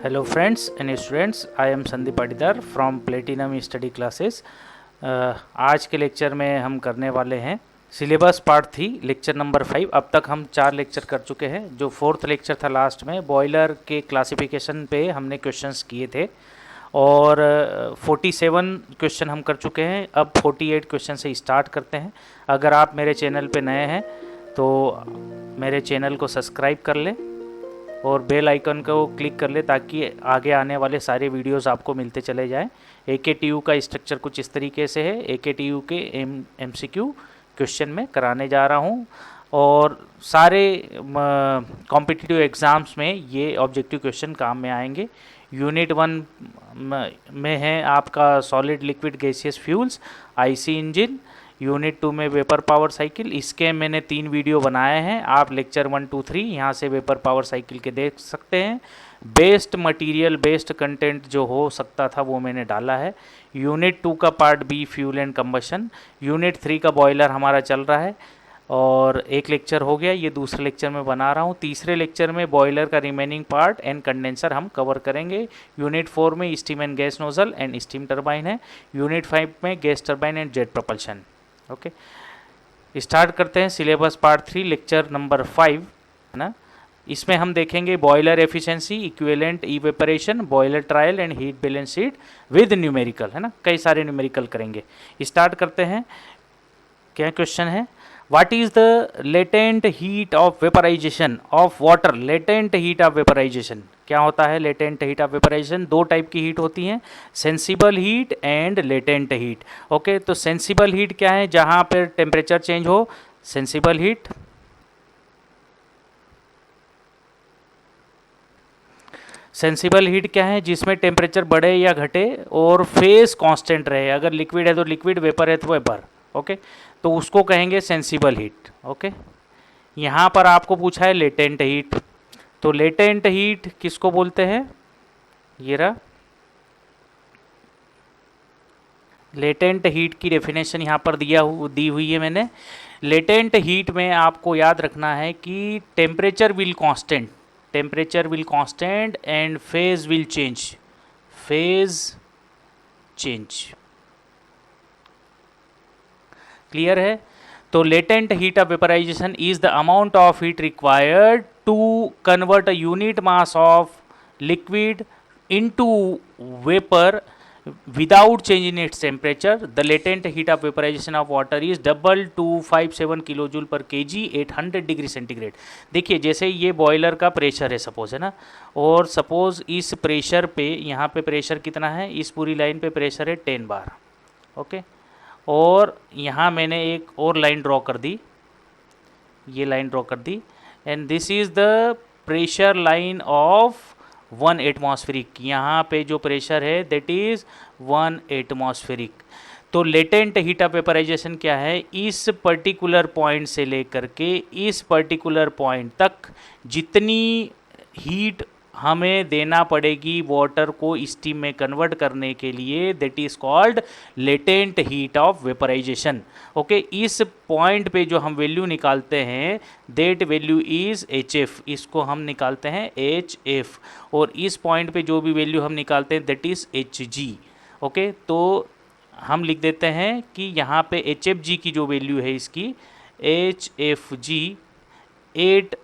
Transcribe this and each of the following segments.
Hello friends and students, I am Sandeep Patidar from platinum study classes. आज के lecture में हम करने वाले हैं सिलेबस पार्ट 3 लेक्चर नंबर 5। अब तक हम 4 लेक्चर कर चुके हैं। जो 4th लेक्चर था लास्ट में बॉयलर के क्लासिफिकेशन पे हमने क्वेश्चंस किए थे और 47 क्वेश्चन हम कर चुके हैं। अब 48 क्वेश्चन से स्टार्ट करते हैं। अगर आप मेरे चैनल पे नए हैं तो मेरे चैनल को सब्सक्राइब कर लें और बेल आइकन को क्लिक कर ले ताकि आगे आने वाले सारे वीडियोस आपको मिलते चले जाएं। AKTU का स्ट्रक्चर कुछ इस तरीके से है। AKTU के MCQ क्वेश्चन में कराने जा रहा हूं और सारे कॉम्पिटिटिव एग्ज़ाम्स में ये ऑब्जेक्टिव क्वेश्चन काम में आएंगे। यूनिट 1 में है आपका solid liquid gaseous fuels, IC engine. Unit 2 में वेपर पावर साइकिल, इसके मैंने 3 वीडियो बनाए हैं। आप लेक्चर 1, 2, 3 यहाँ से वेपर पावर साइकिल के देख सकते हैं। बेस्ड मटेरियल बेस्ड कंटेंट जो हो सकता था वो मैंने डाला है। यूनिट 2 का part B fuel and combustion. Unit 3 का बॉयलर हमारा चल रहा है और एक लेक्चर हो गया, ये दूसरे लेक्चर में बना रहा हूँ। तीसरे लेक्चर में बॉयलर का रिमेनिंग पार्ट एंड कंडेंसर हम कवर करेंगे। यूनिट 4 में steam and gas nozzle and steam turbine है। यूनिट 5 में gas turbine and jet propulsion. Okay, start करते हैं सिलेबस पार्ट 3 लेक्चर नंबर 5 है ना। इसमें हम देखेंगे boiler efficiency, equivalent evaporation, boiler trial and heat balance sheet with numerical है ना। कई सारे न्यूमेरिकल करेंगे। स्टार्ट करते हैं। क्या क्वेश्चन है? What is the latent heat of vaporisation of water? Latent heat of vaporisation क्या होता है? लेटेंट हीट ऑफ वेपराइजेशन दो टाइप की हीट होती हैं, sensible heat and latent heat. Okay, तो सेंसिबल हीट क्या है? जहां पर टेम्परेचर चेंज हो, सेंसिबल हीट। सेंसिबल हीट क्या है? जिसमें टेम्परेचर बढ़े या घटे और फेज कांस्टेंट रहे। अगर लिक्विड है तो लिक्विड, वेपर है तो वेपर। ओके, तो उसको कहेंगे सेंसिबल हीट। ओके, यहाँ पर आपको पूछा है लेटेंट हीट, तो लेटेंट हीट किसको बोलते हैं? ये रहा लेटेंट हीट की डेफिनेशन यहाँ पर दी हुई है मैंने। लेटेंट हीट में आपको याद रखना है कि temperature will constant, temperature will constant and phase will change, phase change. Clear है? तो latent heat of vaporisation is the amount of heat required to convert a unit mass of liquid into vapour without change in its temperature. The latent heat of vaporization of water is double to 57 kilojoule पर kg 800 degree centigrade. देखिए जैसे ये boiler का pressure है suppose, है ना, और suppose इस प्रेशर पे, यहाँ पे प्रेशर कितना है? इस पूरी लाइन पे प्रेशर है 10 बार। ओके, और यहाँ मैंने एक और लाइन ड्रॉ कर दी, ये लाइन ड्रॉ कर दी, and this is the pressure line of 1 atmospheric. यहाँ पे जो प्रेशर है दैट इज 1 एटमॉस्फेरिक। तो लेटेंट हीट ऑफ वेपराइजेशन क्या है? इस पर्टिकुलर पॉइंट से लेकर के इस पर्टिकुलर पॉइंट तक जितनी हीट हमें देना पड़ेगी वाटर को स्टीम में कन्वर्ट करने के लिए, that is called latent heat of vaporisation. Okay, इस पॉइंट पे जो हम वैल्यू निकालते हैं दैट वैल्यू इज HF, इसको हम निकालते हैं HF, और इस पॉइंट पे जो भी वैल्यू हम निकालते हैं दैट इज HG। ओके, तो हम लिख देते हैं कि यहाँ पे HFG की जो वैल्यू है इसकी HFG 8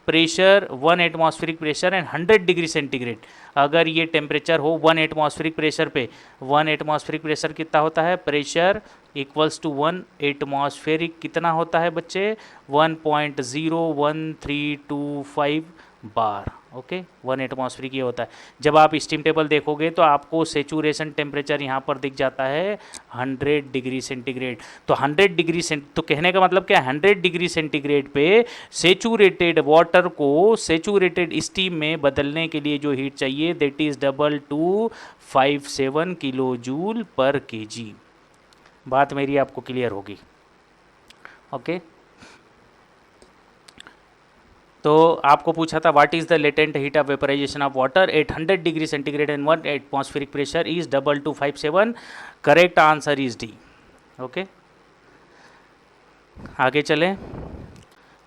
pressure 1 atmospheric pressure and 100 degree centigrade. अगर ये टेम्परेचर हो 1 एटमॉस्फेरिक प्रेशर पे, 1 एटमॉस्फेरिक प्रेशर कितना होता है? प्रेशर इक्वल्स टू 1 एटमॉस्फेरिक कितना होता है बच्चे? 1.01325 बार। ओके, 1 एटमॉस्फेरिक ये होता है। जब आप स्टीम टेबल देखोगे तो आपको सेचुरेशन टेम्परेचर यहाँ पर दिख जाता है 100 डिग्री सेंटीग्रेड। तो 100 डिग्री तो कहने का मतलब क्या? 100 डिग्री सेंटीग्रेड पे सेचुरेटेड वाटर को सेचुरेटेड स्टीम में बदलने के लिए जो हीट चाहिए that is double two 57 kilo joule पर kg। बात मेरी आपको क्लियर होगी? ओके, तो आपको पूछा था what is the latent heat of vaporisation of water at 100 degree centigrade and 1 atmospheric pressure is double two 57। Correct answer is D. Okay, आगे चलें।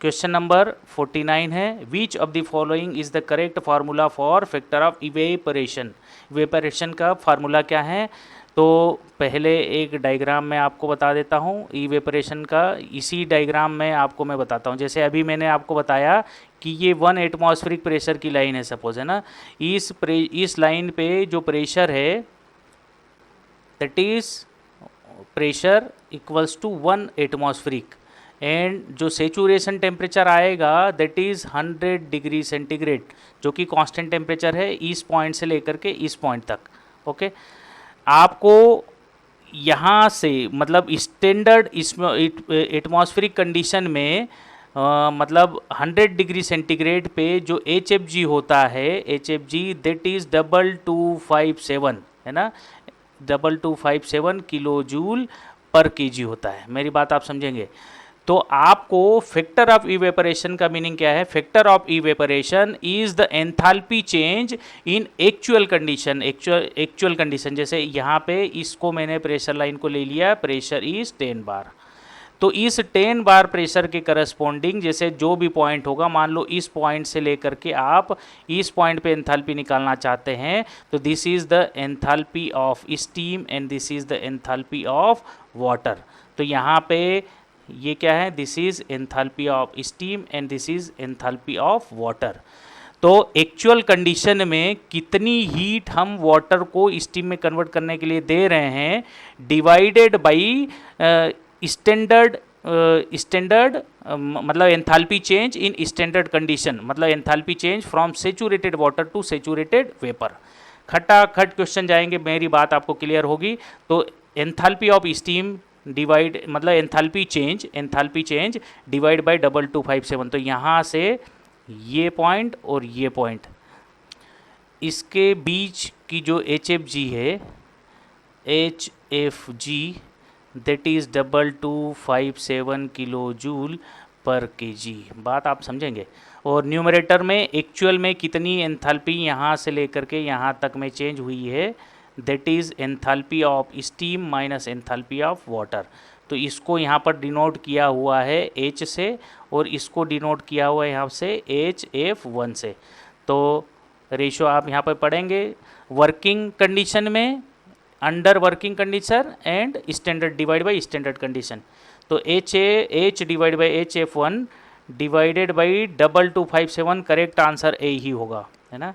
क्वेश्चन नंबर 49 है, which of the following is the correct formula for factor of evaporation. Evaporation का formula क्या है? तो पहले एक diagram में आपको बता देता हूँ इवेपरेशन का। इसी डायग्राम में आपको मैं बताता हूँ। जैसे अभी मैंने आपको बताया कि ये 1 एटमॉस्फेरिक प्रेशर की लाइन है सपोज, है ना। इस लाइन पे जो प्रेशर है that is pressure equals to 1 atmospheric, and जो सेचुरेशन टेम्परेचर आएगा दैट इज़ 100 डिग्री सेंटीग्रेड, जो कि कांस्टेंट टेम्परेचर है इस पॉइंट से लेकर के इस पॉइंट तक। ओके, आपको यहाँ से मतलब स्टैंडर्ड एटमॉस्फेरिक कंडीशन में मतलब 100 डिग्री सेंटीग्रेड पे जो HFG होता है, HFG दैट इज़ 2257, है ना, 2257 किलो जूल पर केजी होता है। मेरी बात आप समझेंगे। तो आपको फैक्टर ऑफ इवेपरेशन का मीनिंग क्या है? Factor of evaporation is the enthalpy change in actual condition. Actual condition जैसे यहाँ पे इसको मैंने प्रेशर लाइन को ले लिया, प्रेशर इज 10 बार। तो इस 10 बार प्रेशर के करस्पॉन्डिंग जैसे जो भी पॉइंट होगा, मान लो इस पॉइंट से लेकर के आप इस पॉइंट पे एंथैल्पी निकालना चाहते हैं, तो this is the enthalpy of steam and this is the enthalpy of water. तो यहाँ पे ये क्या है? This is enthalpy of steam and this is enthalpy of water. तो एक्चुअल कंडीशन में कितनी हीट हम वाटर को स्टीम में कन्वर्ट करने के लिए दे रहे हैं, डिवाइडेड बाई स्टैंडर्ड मतलब enthalpy change in standard condition, मतलब enthalpy change from saturated water to saturated vapour. खटाखट क्वेश्चन जाएंगे, मेरी बात आपको क्लियर होगी। तो एंथैल्पी ऑफ स्टीम डिवाइड मतलब एंथैल्पी चेंज डिवाइड बाय 2257। तो यहाँ से ये पॉइंट और ये पॉइंट, इसके बीच की जो HFG है, HFG that is 2257 kilo joule per KG. बात आप समझेंगे। और न्यूमरेटर में एक्चुअल में कितनी एंथैल्पी यहाँ से लेकर के यहाँ तक में चेंज हुई है, that is enthalpy of steam minus enthalpy of water. तो इसको यहाँ पर डिनोट किया हुआ है H से, और इसको डिनोट किया हुआ है यहाँ से HF1 से। तो रेशो आप यहाँ पर पढ़ेंगे वर्किंग कंडीशन में, under working condition and standard divide by standard condition. तो H divide by HF1 divided by 2257, correct answer A ही होगा, है ना।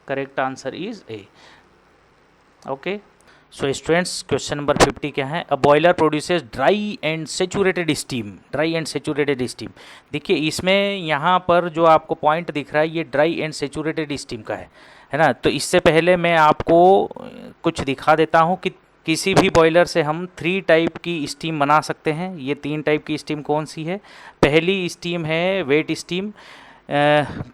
Correct answer is A। Okay, so students question number 50 क्या है? A boiler produces dry and saturated steam. Dry and saturated steam, देखिए इसमें यहाँ पर जो आपको पॉइंट दिख रहा है ये ड्राई एंड सेचुरेटेड स्टीम का है ना। तो इससे पहले मैं आपको कुछ दिखा देता हूँ कि किसी भी बॉयलर से हम 3 टाइप की स्टीम बना सकते हैं। ये 3 टाइप की स्टीम कौन सी है? पहली स्टीम है वेट स्टीम।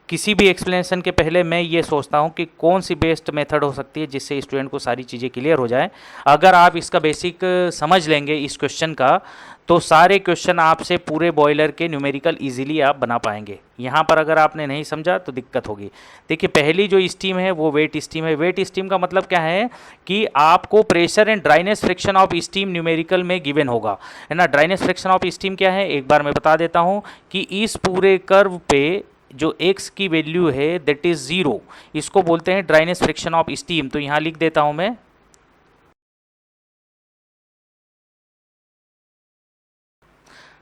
किसी भी एक्सप्लेनेशन के पहले मैं ये सोचता हूँ कि कौन सी बेस्ट मेथड हो सकती है जिससे स्टूडेंट को सारी चीज़ें क्लियर हो जाए। अगर आप इसका बेसिक समझ लेंगे इस क्वेश्चन का, तो सारे क्वेश्चन आपसे पूरे बॉयलर के न्यूमेरिकल इजीली आप बना पाएंगे। यहाँ पर अगर आपने नहीं समझा तो दिक्कत होगी। देखिए पहली जो स्टीम है वो वेट स्टीम है। वेट स्टीम का मतलब क्या है कि आपको pressure and dryness friction of steam numerical में गिवन होगा, है ना। ड्राइनेस फ्रिक्शन ऑफ स्टीम क्या है एक बार मैं बता देता हूँ कि इस पूरे कर्व पे जो x की वैल्यू है दैट इज 0, इसको बोलते हैं ड्राइनेस फ्रिक्शन ऑफ स्टीम। तो यहाँ लिख देता हूँ मैं,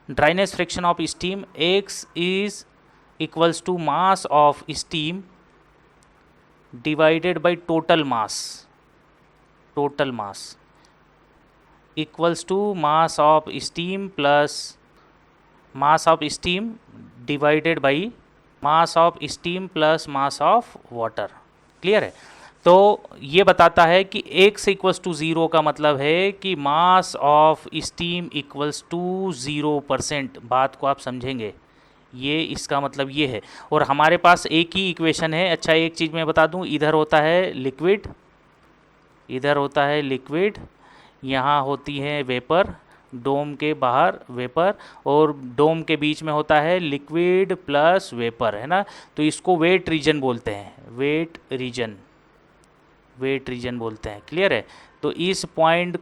dryness friction of steam x is equals to mass of steam divided by total mass equals to mass of steam plus mass of steam divided by mass of steam plus mass of water. Clear है? तो ये बताता है कि x equals to 0 का मतलब है कि mass of steam equals to 0%। बात को आप समझेंगे, ये इसका मतलब ये है। और हमारे पास एक ही इक्वेशन है। अच्छा एक चीज़ मैं बता दूं, इधर होता है लिक्विड, यहाँ होती है वेपर, डोम के बाहर वेपर और डोम के बीच में होता है लिक्विड प्लस वेपर, है ना। तो इसको वेट रीजन बोलते हैं, वेट रीजन। वेट रीजन बोलते हैं। क्लियर है? तो इस पॉइंट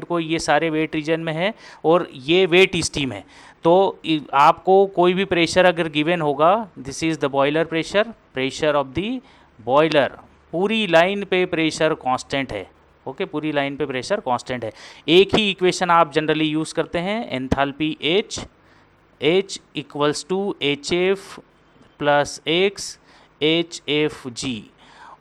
को ये सारे वेट रीजन में है और ये वेट स्टीम है। तो आपको कोई भी प्रेशर अगर गिवन होगा, this is the boiler pressure of the boiler, पूरी लाइन पे प्रेशर कांस्टेंट है। ओके, पूरी लाइन पे प्रेशर कांस्टेंट है। एक ही इक्वेशन आप जनरली यूज़ करते हैं, enthalpy H equals to H F plus X H F G,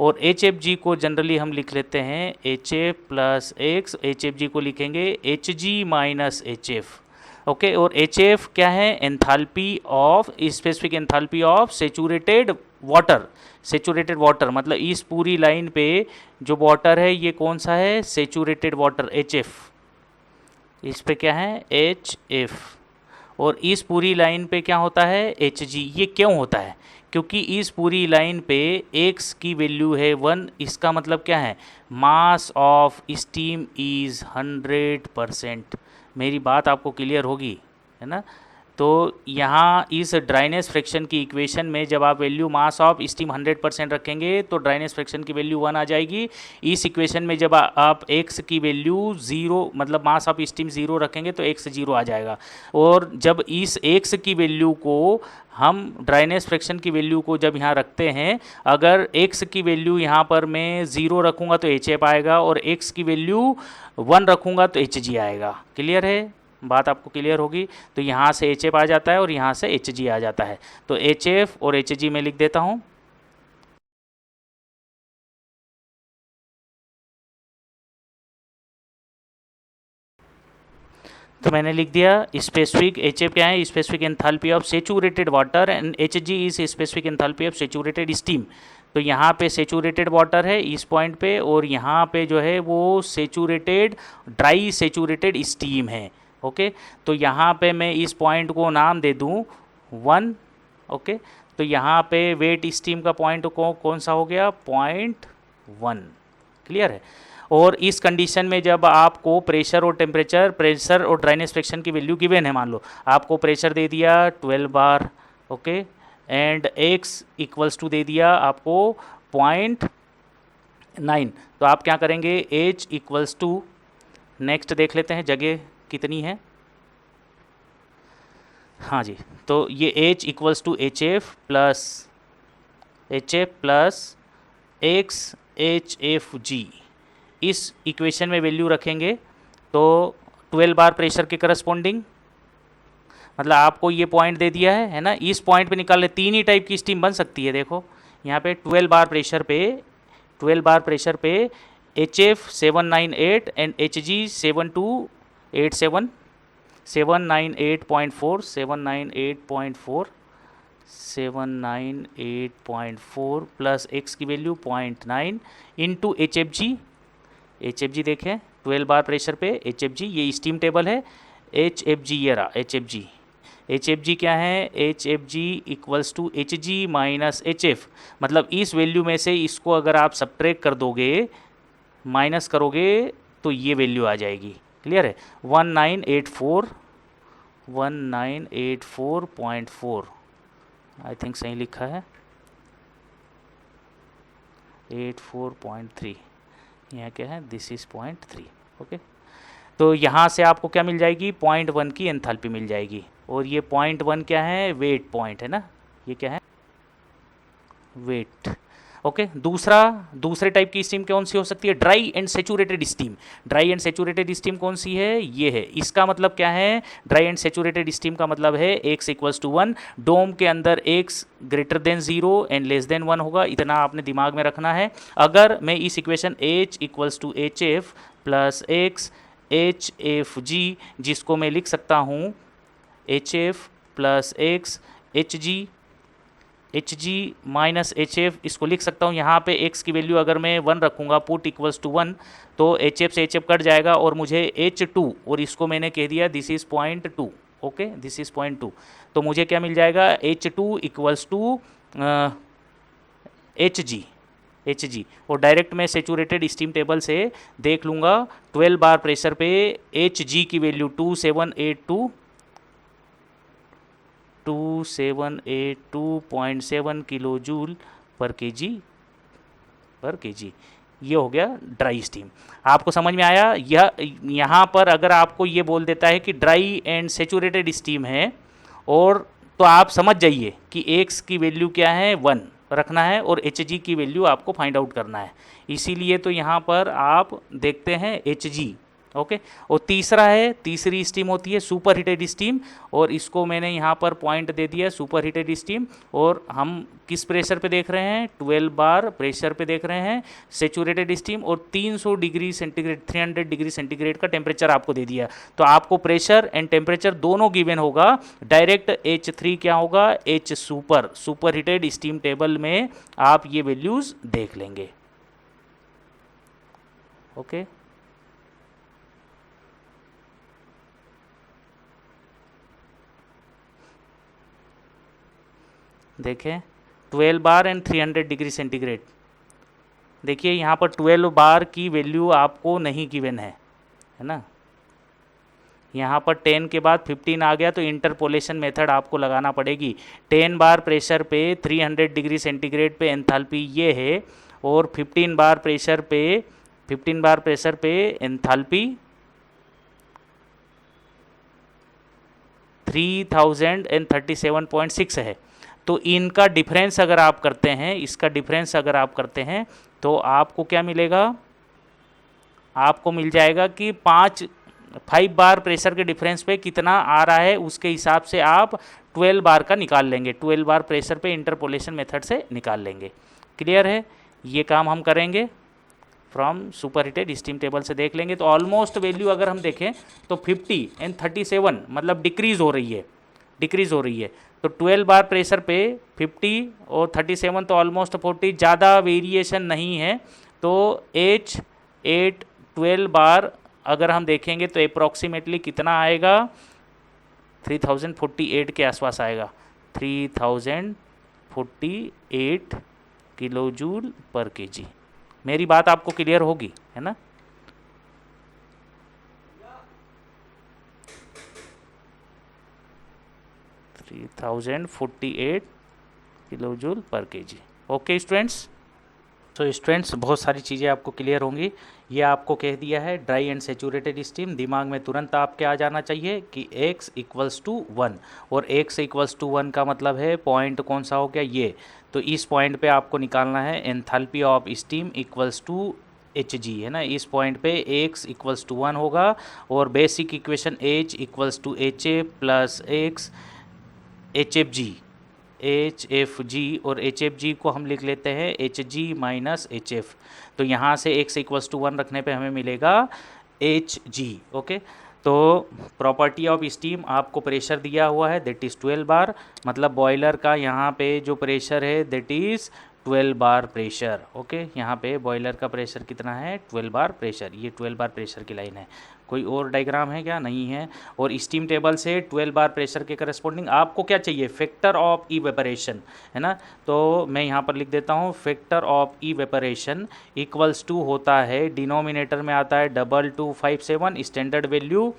और एच एफ जी को जनरली हम लिख लेते हैं H F plus X, H F जी को लिखेंगे H G minus H F. Okay, और एच एफ क्या है? Enthalpy of, specific enthalpy of saturated water, मतलब इस पूरी लाइन पे जो वाटर है ये कौन सा है? Saturated water, H F. इस पे क्या है? H F. और इस पूरी लाइन पे क्या होता है? H G. ये क्यों होता है? क्योंकि इस पूरी लाइन पे x की वैल्यू है 1। इसका मतलब क्या है? Mass of steam is 100%। मेरी बात आपको क्लियर होगी, है ना? तो यहाँ इस ड्राइनेस फ्रैक्शन की इक्वेशन में जब आप वैल्यू मास ऑफ स्टीम 100% रखेंगे तो ड्राइनेस फ्रैक्शन की वैल्यू 1 आ जाएगी। इस इक्वेशन में जब आप x की वैल्यू 0, मतलब मास ऑफ स्टीम 0 रखेंगे तो x 0 आ जाएगा। और जब इस x की वैल्यू को हम ड्राइनेस फ्रैक्शन की वैल्यू को जब यहाँ रखते हैं, अगर x की वैल्यू यहाँ पर मैं 0 रखूँगा तो एच एफ आएगा, और x की वैल्यू 1 रखूँगा तो एच जी आएगा। क्लियर है? बात आपको क्लियर होगी। तो यहाँ से एच एफ आ जाता है और यहाँ से एच जी आ जाता है। तो एच एफ और एच जी में लिख देता हूँ। तो मैंने लिख दिया स्पेसिफिक एच एफ क्या है? Specific enthalpy of saturated water, and H ji is specific enthalpy of saturated steam. तो यहाँ पे सेचूरेटेड वाटर है इस पॉइंट पे, और यहाँ पे जो है वो सेचूरेटेड, ड्राई सेचूरेटेड स्टीम है। ओके, तो यहाँ पे मैं इस पॉइंट को नाम दे दूँ 1। ओके, तो यहाँ पे वेट स्टीम का पॉइंट को कौन सा हो गया? पॉइंट 1। क्लियर है? और इस कंडीशन में जब आपको प्रेशर और ड्राइनेस फ्रैक्शन की वैल्यू गिवन है, मान लो आपको प्रेशर दे दिया 12 bar, okay, and x equals to दे दिया आपको 0.9, तो आप क्या करेंगे? h इक्वल्स टू, नेक्स्ट देख लेते हैं जगह कितनी है। हाँ जी, तो ये h equals to H F plus X H F G, इस इक्वेशन में वैल्यू रखेंगे तो 12 बार प्रेशर के करस्पॉन्डिंग, मतलब आपको ये पॉइंट दे दिया है ना? इस पॉइंट पे निकाल ले, 3 ही टाइप की स्टीम बन सकती है। देखो यहाँ पे 12 बार प्रेशर पे H F 798 and H G 7287, 798.4 plus x की value 0.9 into H F G देखें 12 बार प्रेशर पे एच एफ जी, ये स्टीम टेबल है। एच एफ जी ये रहा, एच एफ जी क्या है? H F G equals to H G minus H F, मतलब इस वैल्यू में से इसको अगर आप सब्ट्रैक्ट कर दोगे, माइनस करोगे, तो ये वैल्यू आ जाएगी। क्लियर है? 1984.4 आई थिंक सही लिखा है, 84.3, यहाँ क्या है? This is 0.3। ओके, तो यहाँ से आपको क्या मिल जाएगी? 0.1 की एंथैल्पी मिल जाएगी, और ये 0.1 क्या है? वेट पॉइंट है ना, ये क्या है? वेट। ओके, दूसरे टाइप की स्टीम कौन सी हो सकती है? ड्राई एंड सेचूरेटेड स्टीम कौन सी है? ये है। इसका मतलब क्या है? ड्राई एंड सेचूरेटेड स्टीम का मतलब है x इक्वल्स टू 1, डोम के अंदर x greater than 0 and less than 1 होगा, इतना आपने दिमाग में रखना है। अगर मैं इस equation h equals to H F plus X H F G, जिसको मैं लिख सकता हूँ H F plus X H G minus H F, इसको लिख सकता हूँ। यहाँ पे x की वैल्यू अगर मैं 1 रखूँगा, पुट इक्वल्स टू 1, तो एच एफ से एच एफ कट जाएगा और मुझे H2, और इसको मैंने कह दिया this is 0.2। Okay, this is 0.2, तो मुझे क्या मिल जाएगा? H2 इक्वल्स टू एच जी, और डायरेक्ट मैं सेचूरेटेड स्टीम टेबल से देख लूँगा 12 बार प्रेशर पे एच जी की value 2782.7 kilo joule per KG पर केजी। ये हो गया ड्राई स्टीम। आपको समझ में आया? यह यहाँ पर अगर आपको ये बोल देता है कि ड्राई एंड सेचुरेटेड स्टीम है, और तो आप समझ जाइए कि एक्स की वैल्यू क्या है, 1 रखना है, और एच जी की वैल्यू आपको फाइंड आउट करना है। इसीलिए तो यहाँ पर आप देखते हैं एच जी। ओके, और तीसरा है, तीसरी स्टीम होती है सुपर हीटेड स्टीम, और इसको मैंने यहाँ पर पॉइंट दे दिया सुपर हीटेड स्टीम। और हम किस प्रेशर पे देख रहे हैं? 12 बार प्रेशर पे देख रहे हैं सेचुरेटेड स्टीम, और 300 डिग्री सेंटीग्रेड 300 डिग्री सेंटीग्रेड का टेम्परेचर आपको दे दिया। तो आपको प्रेशर एंड टेम्परेचर दोनों गिवन होगा। डायरेक्ट H3 क्या होगा? H super heated steam table में आप ये वैल्यूज़ देख लेंगे। ओके, देखें 12 बार एंड 300 डिग्री सेंटीग्रेड। देखिए यहाँ पर 12 बार की वैल्यू आपको नहीं गिवन है ना। यहाँ पर 10 के बाद 15 आ गया, तो इंटरपोलेशन मेथड आपको लगाना पड़ेगी। 10 बार प्रेशर पे 300 डिग्री सेंटीग्रेड पे एंथैल्पी ये है, और 15 बार प्रेशर पे एंथैल्पी 3037.6 है। तो इनका डिफरेंस अगर आप करते हैं, इसका डिफरेंस अगर आप करते हैं, तो आपको क्या मिलेगा? आपको मिल जाएगा कि 5 बार प्रेशर के डिफरेंस पे कितना आ रहा है, उसके हिसाब से आप 12 बार का निकाल लेंगे। 12 बार प्रेशर पे इंटरपोलेशन मेथड से निकाल लेंगे। क्लियर है? ये काम हम करेंगे from super heated steam table से देख लेंगे। तो ऑलमोस्ट वैल्यू अगर हम देखें तो 50 एंड 37 मतलब डिक्रीज़ हो रही है। तो 12 बार प्रेशर पे 50 और 37 तो ऑलमोस्ट 40, ज़्यादा वेरिएशन नहीं है। तो H8 12 बार अगर हम देखेंगे तो अप्रॉक्सीमेटली कितना आएगा? 3048 के आसपास आएगा। 3048 किलो जूल पर केजी। मेरी बात आपको क्लियर होगी, है ना? $3048 kilo joule per kg. Okay students, तो स्टूडेंट्स बहुत सारी चीज़ें आपको क्लियर होंगी। ये आपको कह दिया है ड्राई एंड सेचुरेटेड स्टीम। दिमाग में तुरंत आपके आ जाना चाहिए कि x = 1, और x = 1 का मतलब है पॉइंट कौन सा हो गया? ये। तो इस पॉइंट पे आपको निकालना है enthalpy of steam equals to Hg, है ना। इस पॉइंट पे x = 1 होगा, और basic equation H = HA + x HFG, और HFG को हम लिख लेते हैं Hg - HF। तो यहाँ से x = 1 रखने पे हमें मिलेगा Hg। ओके, तो प्रॉपर्टी ऑफ स्टीम आपको प्रेशर दिया हुआ है, दैट इज़ 12 बार। मतलब बॉयलर का यहाँ पे जो प्रेशर है that is 12 bar pressure. Okay, यहाँ पे बॉयलर का प्रेशर कितना है? 12 बार प्रेशर। ये 12 बार प्रेशर की लाइन है। कोई और डायग्राम है क्या? नहीं है। और स्टीम टेबल से 12 बार प्रेशर के करस्पॉन्डिंग आपको क्या चाहिए? फैक्टर ऑफ इवेपरेशन, है ना। तो मैं यहाँ पर लिख देता हूँ फैक्टर ऑफ इवेपरेशन = होता है, डिनोमिनेटर में आता है 2257। स्टैंडर्ड वैल्यू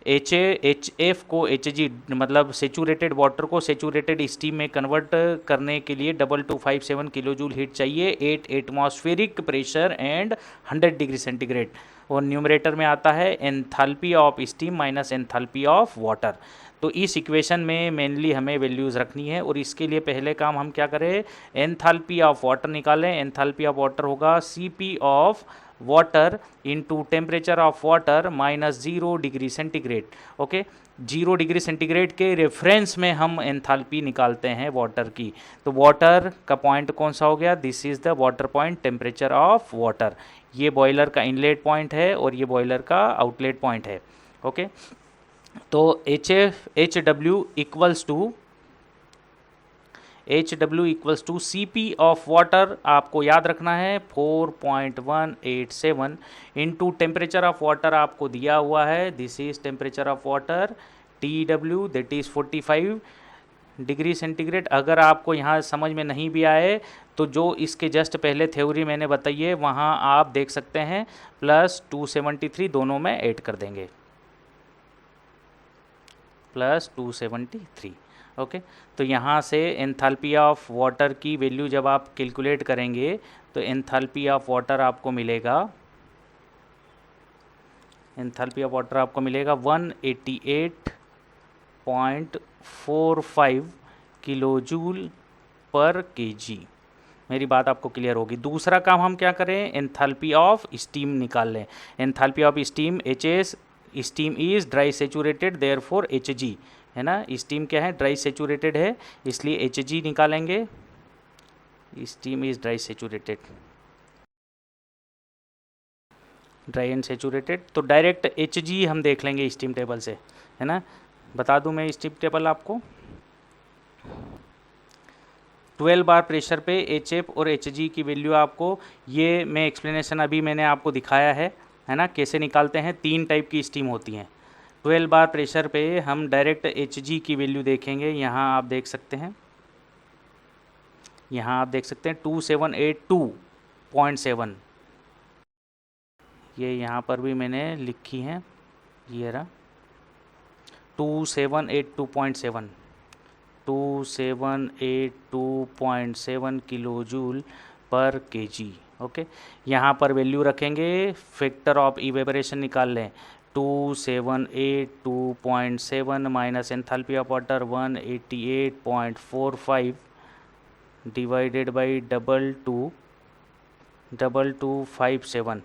HF को Hg मतलब सेचूरेटेड वाटर को सेचूरेटेड स्टीम में कन्वर्ट करने के लिए 2257 किलो जूल हीट चाहिए, 8 atmospheric pressure and 100 degree centigrade. और न्यूमरेटर में आता है enthalpy of steam minus enthalpy of water. तो इस इक्वेशन में मेनली हमें वैल्यूज़ रखनी है, और इसके लिए पहले काम हम क्या करें? एंथैल्पी ऑफ वाटर निकालें। एंथैल्पी ऑफ वाटर होगा Cp of water into temperature of water -0 degree centigrade. Okay, 0 degree centigrade के रेफरेंस में हम एंथैल्पी निकालते हैं वाटर की। तो वाटर का पॉइंट कौन सा हो गया? This is the water point, temperature of water. ये बॉयलर का इनलेट पॉइंट है, और ये बॉयलर का आउटलेट पॉइंट है। ओके, तो HW = Cp ऑफ वाटर आपको याद रखना है 4.187 इंटू टेम्परेचर ऑफ वाटर आपको दिया हुआ है, this is temperature of water TW that is 45 degree centigrade. अगर आपको यहाँ समझ में नहीं भी आए तो जो इसके जस्ट पहले थ्योरी मैंने बताई है वहाँ आप देख सकते हैं, +273 दोनों में ऐड कर देंगे, +273। ओके। तो यहाँ से एंथैल्पी ऑफ वाटर की वैल्यू जब आप कैलकुलेट करेंगे तो एंथैल्पी ऑफ वाटर आपको मिलेगा, 188.45 किलो जूल पर केजी। मेरी बात आपको क्लियर होगी। दूसरा काम हम क्या करें, एंथैल्पी ऑफ स्टीम निकाल लें। Enthalpy of steam HS, steam is dry saturated therefore HG, है ना। स्टीम क्या है, ड्राई सेचूरेटेड है, इसलिए HG निकालेंगे। Steam is dry saturated, dry and saturated, तो डायरेक्ट HG हम देख लेंगे स्टीम टेबल से, है ना। बता दूं मैं स्टीम टेबल आपको। 12 बार प्रेशर पे HF और HG की वैल्यू आपको, ये मैं एक्सप्लेनेशन अभी मैंने आपको दिखाया है ना, कैसे निकालते हैं। 3 टाइप की स्टीम होती हैं। 12 बार प्रेशर पे हम डायरेक्ट HG की वैल्यू देखेंगे। यहाँ आप देख सकते हैं, 2782.7, ये यहाँ पर भी मैंने लिखी है, ये रहा 2782.7, 2782.7 kilo joule per kg. Okay, यहाँ पर वैल्यू रखेंगे, फैक्टर ऑफ इवेपोरेशन निकाल लें। 2782.7 minus enthalpy of water 188.45 divided by 2257।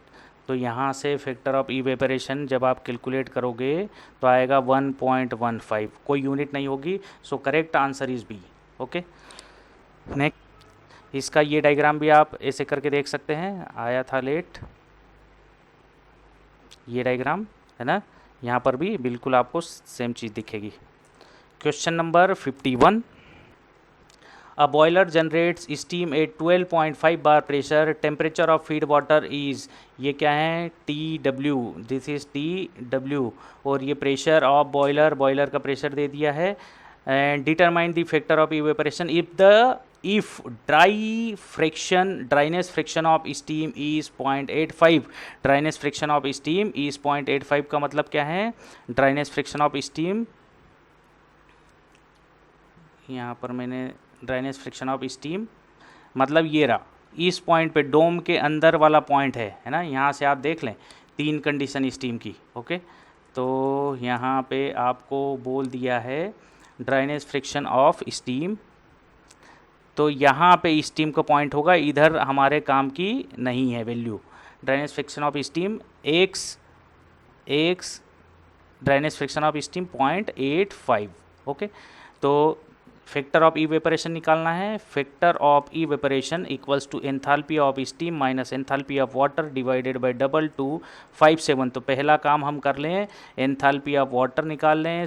तो यहाँ से फैक्टर ऑफ इवेपोरेशन जब आप कैलकुलेट करोगे तो आएगा 1.15, कोई यूनिट नहीं होगी। So correct answer is B. Okay, next, इसका ये डायग्राम भी आप ऐसे करके देख सकते हैं, आया था लेट, ये डायग्राम है ना, यहाँ पर भी बिल्कुल आपको सेम चीज़ दिखेगी। Question number 51, A boiler generates steam at 12.5 bar pressure. Temperature of feed water is, ये क्या है, TW, दिस इज TW, और ये प्रेशर ऑफ बॉयलर का प्रेशर दे दिया है। And determine the factor of evaporation if dryness friction of steam is 0.85। Dryness friction of steam is 0.85 का मतलब क्या है, ड्राइनेस फ्रिक्शन ऑफ स्टीम, यहाँ पर मैंने ड्राइनेस फ्रिक्शन ऑफ स्टीम मतलब ये रहा, इस पॉइंट पे डोम के अंदर वाला पॉइंट है ना। यहाँ से आप देख लें 3 कंडीशन स्टीम की। ओके, तो यहाँ पे आपको बोल दिया है ड्राइनेस फ्रिक्शन ऑफ स्टीम, तो यहाँ पे स्टीम का पॉइंट होगा, इधर हमारे काम की नहीं है value. Dryness friction of steam X dryness friction of steam 0.85। Okay, तो फैक्टर ऑफ इवेपोरेशन निकालना है। Factor of evaporation equals to enthalpy of steam minus enthalpy of water divided by 2257। तो पहला काम हम कर लें, एंथैल्पी ऑफ वाटर निकाल लें,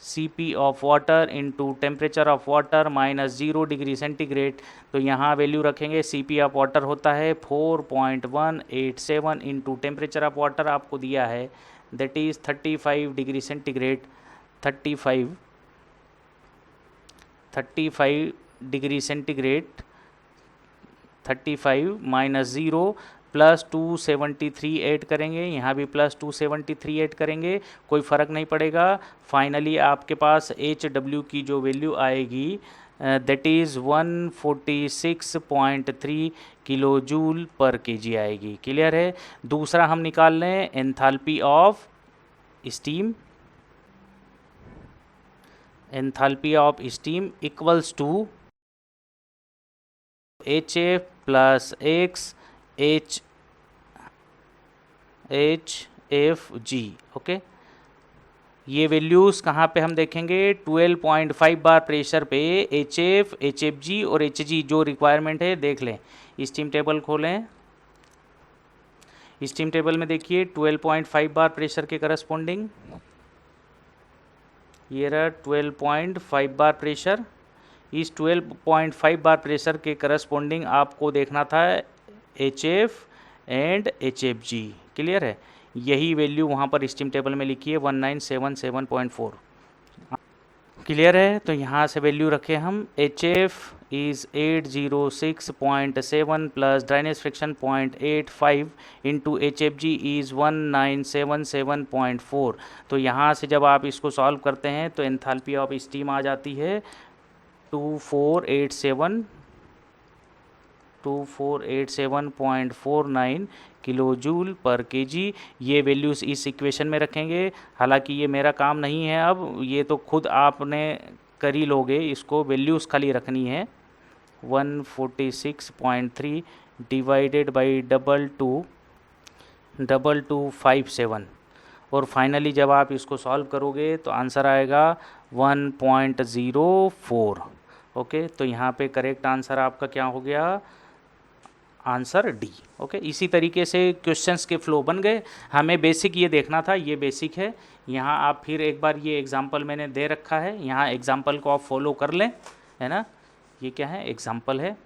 CP of water into temperature of water minus 0 degree centigrade. तो यहाँ वैल्यू रखेंगे, CP ऑफ वाटर होता है 4.187 इंटू टेम्परेचर ऑफ वाटर आपको दिया है, that is 35 degree centigrade. 35 degree centigrade, 35 minus 0 plus 273 add करेंगे, यहाँ भी प्लस 273 ऐड करेंगे, कोई फ़र्क नहीं पड़ेगा। फाइनली आपके पास HW की जो वैल्यू आएगी that is 146.3 kilo joule per kg आएगी। क्लियर है। दूसरा हम निकाल लें enthalpy of steam, enthalpy of steam equals to HF plus X HFG। Okay, ये वैल्यूज़ कहाँ पे हम देखेंगे, 12.5 बार प्रेशर पे HF, HFG और HG जो रिक्वायरमेंट है देख लें। स्टीम टेबल खोलें, स्टीम टेबल में देखिए 12.5 बार प्रेशर के करस्पॉन्डिंग, ये रहा 12.5 बार प्रेशर। इस 12.5 बार प्रेशर के करस्पॉन्डिंग आपको देखना था HF एंड HFG। क्लियर है, यही वैल्यू वहाँ पर स्टीम टेबल में लिखी है 1977.4। क्लियर है, तो यहाँ से वैल्यू रखे हम HF is 806.7 plus dryness friction 0.85 into HFG is 1977.4। तो यहाँ से जब आप इसको सॉल्व करते हैं तो एंथैल्पी ऑफ स्टीम आ जाती है 2487.49 किलोजूल पर केजी। ये वैल्यूज़ इस इक्वेशन में रखेंगे। हालांकि ये मेरा काम नहीं है, अब ये तो खुद आपने कर ही लोगे, इसको वैल्यूज़ खाली रखनी है। 146.3 डिवाइडेड बाई 2257 और फाइनली जब आप इसको सॉल्व करोगे तो आंसर आएगा 1.04। ओके, तो यहाँ पे करेक्ट आंसर आपका क्या हो गया? Answer D. ओके, इसी तरीके से क्वेश्चंस के फ्लो बन गए। हमें बेसिक ये देखना था, ये बेसिक है। यहाँ आप फिर एक बार ये एग्जांपल मैंने दे रखा है, यहाँ एग्जांपल को आप फॉलो कर लें, है ना। ये क्या है? एग्जांपल है,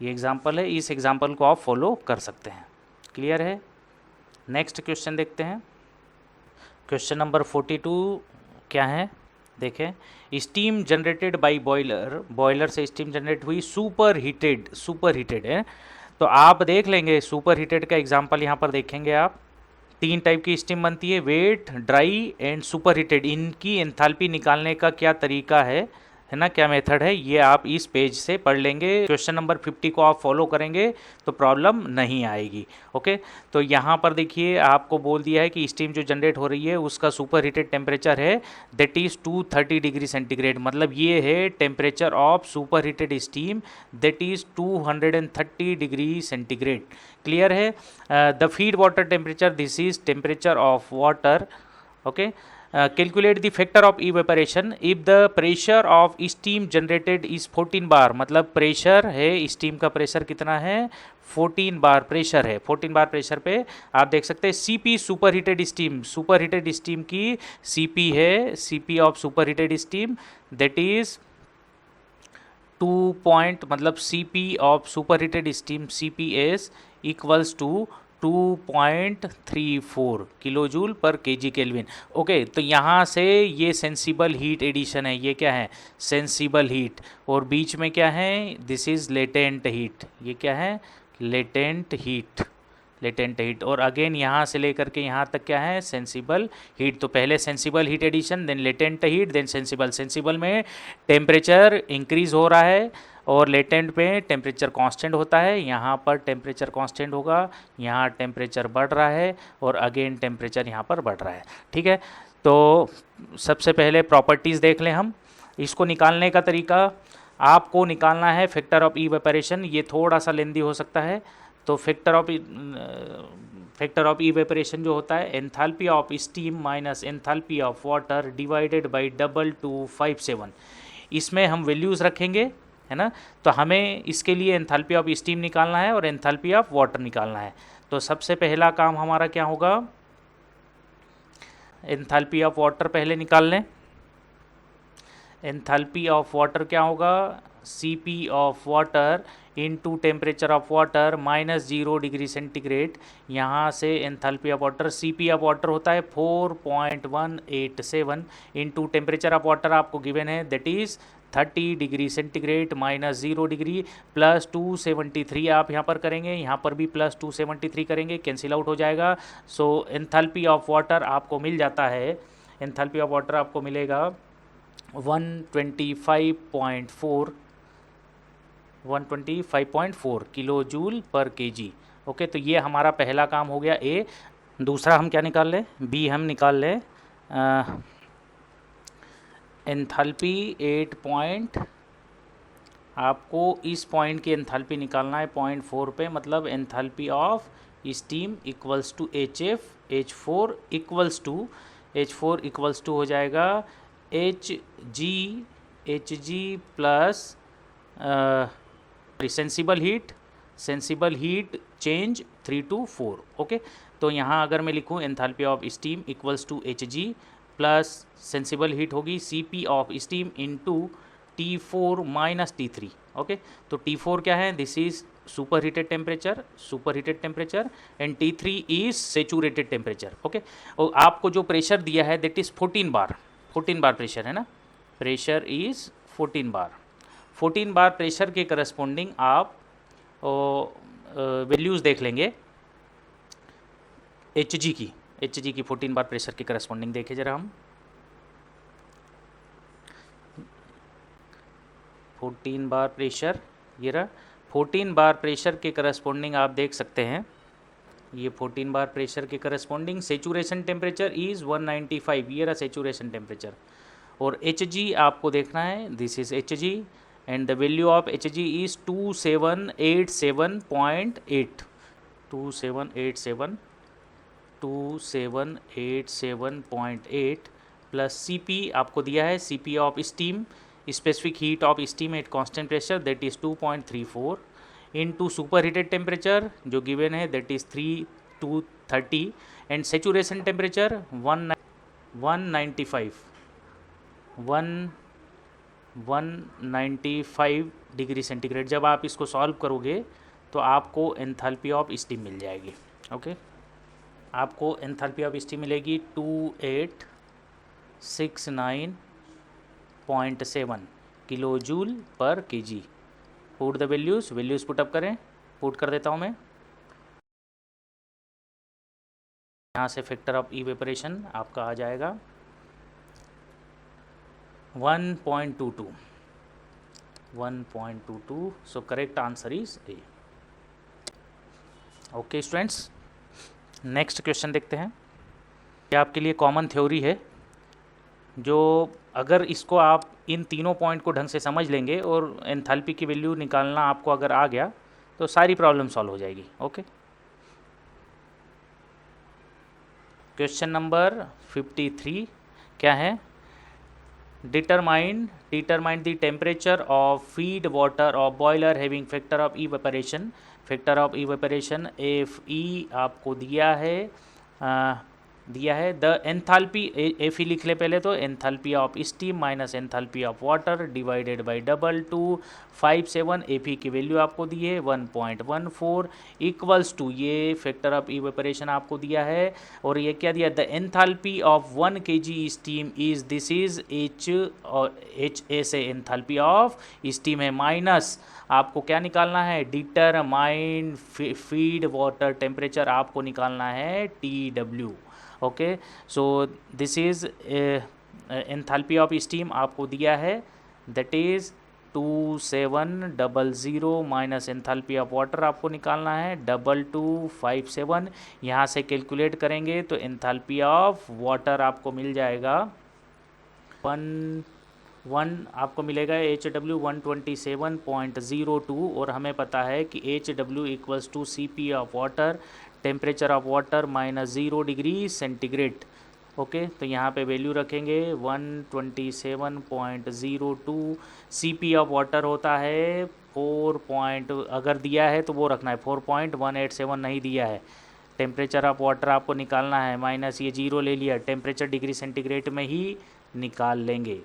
ये एग्जांपल है, इस एग्जांपल को आप फॉलो कर सकते हैं। क्लियर है? नेक्स्ट क्वेश्चन देखते हैं। क्वेश्चन नंबर 42 क्या है? देखें, steam generated by boiler, boiler से स्टीम जनरेट हुई, सुपर हीटेड है। तो आप देख लेंगे सुपर हीटेड का एग्जांपल यहाँ पर देखेंगे आप। 3 टाइप की स्टीम बनती है, wet, dry and superheated. इनकी एंथैल्पी निकालने का क्या तरीका है ना, क्या मेथड है, ये आप इस पेज से पढ़ लेंगे। क्वेश्चन नंबर 50 को आप फॉलो करेंगे तो प्रॉब्लम नहीं आएगी। ओके, तो यहाँ पर देखिए आपको बोल दिया है कि स्टीम जो जनरेट हो रही है उसका सुपर हीटेड टेम्परेचर है दैट इज़ 230 डिग्री सेंटीग्रेड। मतलब ये है temperature of super heated steam that is 230 degree centigrade. Clear है? The feed water temperature, this is temperature of water. Okay, calculate the factor of evaporation if the pressure of steam generated is 14 बार। मतलब pressure है, steam का pressure कितना है? 14 bar pressure है। 14 bar pressure पे आप देख सकते हैं CP super heated steam, super heated steam की CP है, CP of super heated steam that is 2 point, मतलब CP of super heated steam CPS equals to 2.34 kilojoule per kg kelvin. Okay, तो यहाँ से ये सेंसिबल हीट एडिशन है, ये क्या है? Sensible heat. और बीच में क्या है? This is latent heat. ये क्या है? Latent heat, latent heat. और अगेन यहाँ से लेकर के यहाँ तक क्या है? Sensible heat. तो पहले sensible heat addition, then latent heat, then sensible. Sensible में टेम्परेचर इंक्रीज हो रहा है और लेटेंट पे टेम्परेचर कांस्टेंट होता है। यहाँ पर टेम्परेचर कांस्टेंट होगा, यहाँ टेम्परेचर बढ़ रहा है और अगेन टेम्परेचर यहाँ पर बढ़ रहा है। ठीक है, तो सबसे पहले प्रॉपर्टीज़ देख लें हम। इसको निकालने का तरीका, आपको निकालना है फैक्टर ऑफ इवेपोरेशन। ये थोड़ा सा लेंदी हो सकता है। तो फैक्टर ऑफ इवेपोरेशन जो होता है enthalpy of steam minus enthalpy of water divided by 2257। इसमें हम वैल्यूज़ रखेंगे, है ना। तो हमें इसके लिए एंथैल्पी ऑफ स्टीम निकालना है और एंथैल्पी ऑफ वाटर निकालना है। तो सबसे पहला काम हमारा क्या होगा? एंथैल्पी ऑफ वाटर पहले निकाल लें। एंथैल्पी ऑफ वाटर क्या होगा? CP of water into temperature of water minus 0 degree centigrade. यहाँ से enthalpy of water, CP of water होता है 4.187 इनटू टेम्परेचर ऑफ वाटर आपको गिवन है that is 30 degree centigrade minus 0 degree plus 273 आप यहाँ पर करेंगे, यहाँ पर भी प्लस 273 करेंगे, कैंसिल आउट हो जाएगा। सो एंथैल्पी ऑफ वाटर आपको मिल जाता है, एंथैल्पी ऑफ वाटर आपको मिलेगा 125.4 kilo joule per kg. Okay, तो ये हमारा पहला काम हो गया ए। दूसरा हम क्या निकाल लें? बी हम निकाल लें एंथैल्पी 8 पॉइंट, आपको इस पॉइंट की एंथैल्पी निकालना है 0.4 पे। मतलब enthalpy of steam equals to HF, H4 equals to हो जाएगा Hg plus sensible heat change 3 to 4। Okay, तो यहाँ अगर मैं लिखूँ enthalpy of steam equals to Hg plus sensible heat होगी CP of steam into T4 minus T3। Okay, तो T4 क्या है? This is super heated temperature and T3 is saturated temperature. Okay, और आपको जो प्रेशर दिया है दैट इज़ 14 बार प्रेशर है ना, pressure is 14 bar. 14 bar pressure के करस्पॉन्डिंग आप वैल्यूज़ देख लेंगे एच जी की 14 बार प्रेशर के करस्पॉन्डिंग देखे जरा हम। 14 बार प्रेशर, ये रहा 14 बार प्रेशर के करस्पॉन्डिंग आप देख सकते हैं, ये 14 बार प्रेशर के करस्पॉन्डिंग सेचुरेशन टेम्परेचर इज़ 195, ये रहा सेचुरेशन टेम्परेचर। और एच जी आपको देखना है, this is H G and the value of H G is 2787.8, 2787.8 plus C P आपको दिया है, C P of steam, specific heat of steam at constant pressure that is 2.34 into super heated temperature जो given है that is 3230 and saturation temperature 195 degree centigrade. जब आप इसको solve करोगे तो आपको एंथैल्पी ऑफ स्टीम मिल जाएगी। ओके, आपको एंथैल्पी ऑफ स्टीम मिलेगी 2869.7 kilo joule per KG. Put the values put up करें, पुट कर देता हूँ मैं। यहाँ से फैक्टर ऑफ इवेपोरेशन आपका आ जाएगा 1.22, सो correct answer is A. Okay students, next question देखते हैं। ये आपके लिए कॉमन थ्योरी है, जो अगर इसको आप इन तीनों पॉइंट को ढंग से समझ लेंगे और एंथैल्पी की वैल्यू निकालना आपको अगर आ गया तो सारी प्रॉब्लम सॉल्व हो जाएगी। ओके, क्वेश्चन नंबर 53 क्या है? Determine the temperature of feed water of boiler having factor of evaporation. Factor of evaporation F E आपको दिया है द एंथैल्पी, एफ ई लिख ले पहले तो, enthalpy of steam minus enthalpy of water divided by 2257, F E की value आपको दी है 1.14 इक्वल्स टू, ये फैक्टर ऑफ इवेपोरेशन आपको दिया है और ये क्या दिया, the enthalpy of 1 kg steam is, this is H, और एच ए से एंथैल्पी ऑफ स्टीम है, माइनस आपको क्या निकालना है, डिटरमाइन फीड वाटर टेम्परेचर आपको निकालना है TW। Okay, so this is enthalpy of steam आपको दिया है that is 2700 minus enthalpy of water आपको निकालना है 2257। यहाँ से कैलकुलेट करेंगे तो एंथैल्पी ऑफ वाटर आपको मिल जाएगा 1 आपको मिलेगा HW 127.02 और हमें पता है कि HW equals to CP of water, temperature of water minus 0 degree centigrade. Okay, तो यहाँ पे वैल्यू रखेंगे 127.02, CP ऑफ वाटर होता है 4 अगर दिया है तो वो रखना है 4.187, नहीं दिया है। टेम्परेचर ऑफ वाटर आपको निकालना है, माइनस ये 0 ले लिया, टेम्परेचर डिग्री सेंटीग्रेड में ही निकाल लेंगे।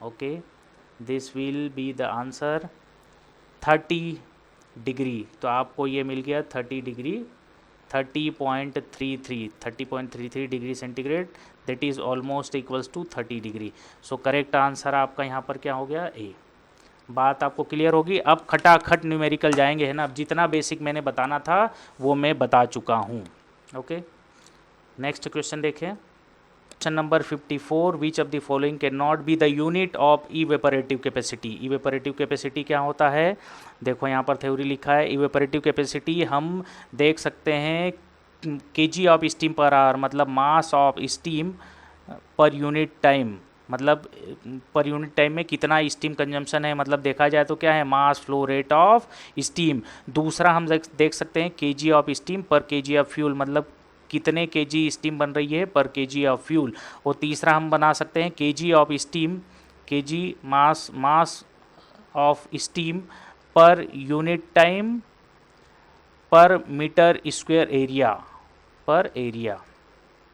Okay, this will be the answer 30 degree, तो आपको ये मिल गया 30 degree, 30.33 degree centigrade, that is almost equals to 30 degree. So correct answer आपका यहाँ पर क्या हो गया, ए। बात आपको क्लियर होगी। अब खटाखट न्यूमेरिकल जाएंगे, है ना। अब जितना बेसिक मैंने बताना था वो मैं बता चुका हूँ। ओके, नेक्स्ट क्वेश्चन देखें। Question number 54, which of the following can not be the unit of evaporative capacity. Evaporative capacity क्या होता है, देखो यहाँ पर थ्योरी लिखा है। इवेपोरेटिव कैपेसिटी हम देख सकते हैं kg of steam per hour, मतलब mass of steam per unit time, मतलब पर यूनिट टाइम में कितना स्टीम कंजम्पशन है, मतलब देखा जाए तो क्या है, मास फ्लो रेट ऑफ स्टीम। दूसरा हम देख सकते हैं kg of steam per kg of fuel, मतलब कितने kg स्टीम बन रही है पर kg ऑफ फ्यूल। और तीसरा हम बना सकते हैं kg of steam, kg mass of steam per unit time per metre square area,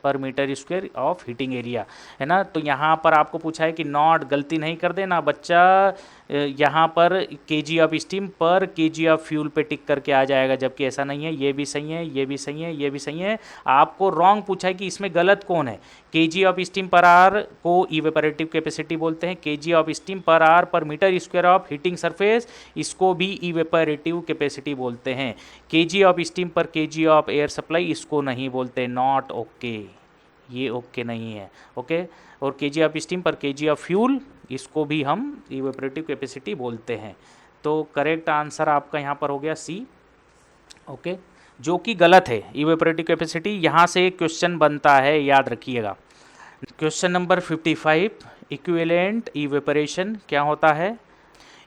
per metre square of heating area, है ना। तो यहाँ पर आपको पूछा है कि नॉट, गलती नहीं कर देना बच्चा, यहाँ पर केजी ऑफ स्टीम पर केजी ऑफ फ्यूल पे टिक करके आ जाएगा, जबकि ऐसा नहीं है। ये भी सही है, ये भी सही है, ये भी सही है। आपको रॉन्ग पूछा है कि इसमें गलत कौन है। KG of steam per R को इवेपोरेटिव कैपेसिटी बोलते हैं। Kg of steam per R per metre square of heating surface, इसको भी इवेपोरेटिव कैपेसिटी बोलते हैं। केजी ऑफ स्टीम पर केजी ऑफ एयर सप्लाई, इसको नहीं बोलते, नॉट ओके, ये ओके नहीं है। ओके, और केजी ऑफ स्टीम पर केजी ऑफ फ्यूल, इसको भी हम इवेपोरेटिव कैपेसिटी बोलते हैं। तो करेक्ट आंसर आपका यहाँ पर हो गया सी। ओके, जो कि गलत है। इवेपोरेटिव कैपेसिटी, यहाँ से एक क्वेश्चन बनता है, याद रखिएगा। क्वेश्चन नंबर 55, इक्विवेलेंट इवेपोरेशन क्या होता है।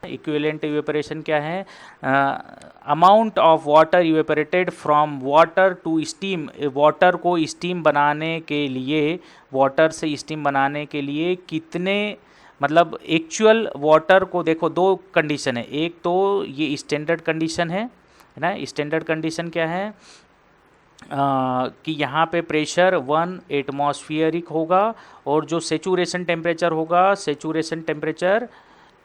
इक्विवेलेंट इवेपोरेशन क्या है? Amount of water evaporated from water to steam. Water को स्टीम बनाने के लिए, वाटर से स्टीम बनाने के लिए कितने, मतलब एक्चुअल वाटर को, देखो दो कंडीशन है। एक तो ये स्टैंडर्ड कंडीशन है ना। स्टैंडर्ड कंडीशन क्या है? कि यहाँ पे प्रेशर 1 एटमॉस्फियरिक होगा, और जो सेचुरेशन टेम्परेचर होगा, saturation temperature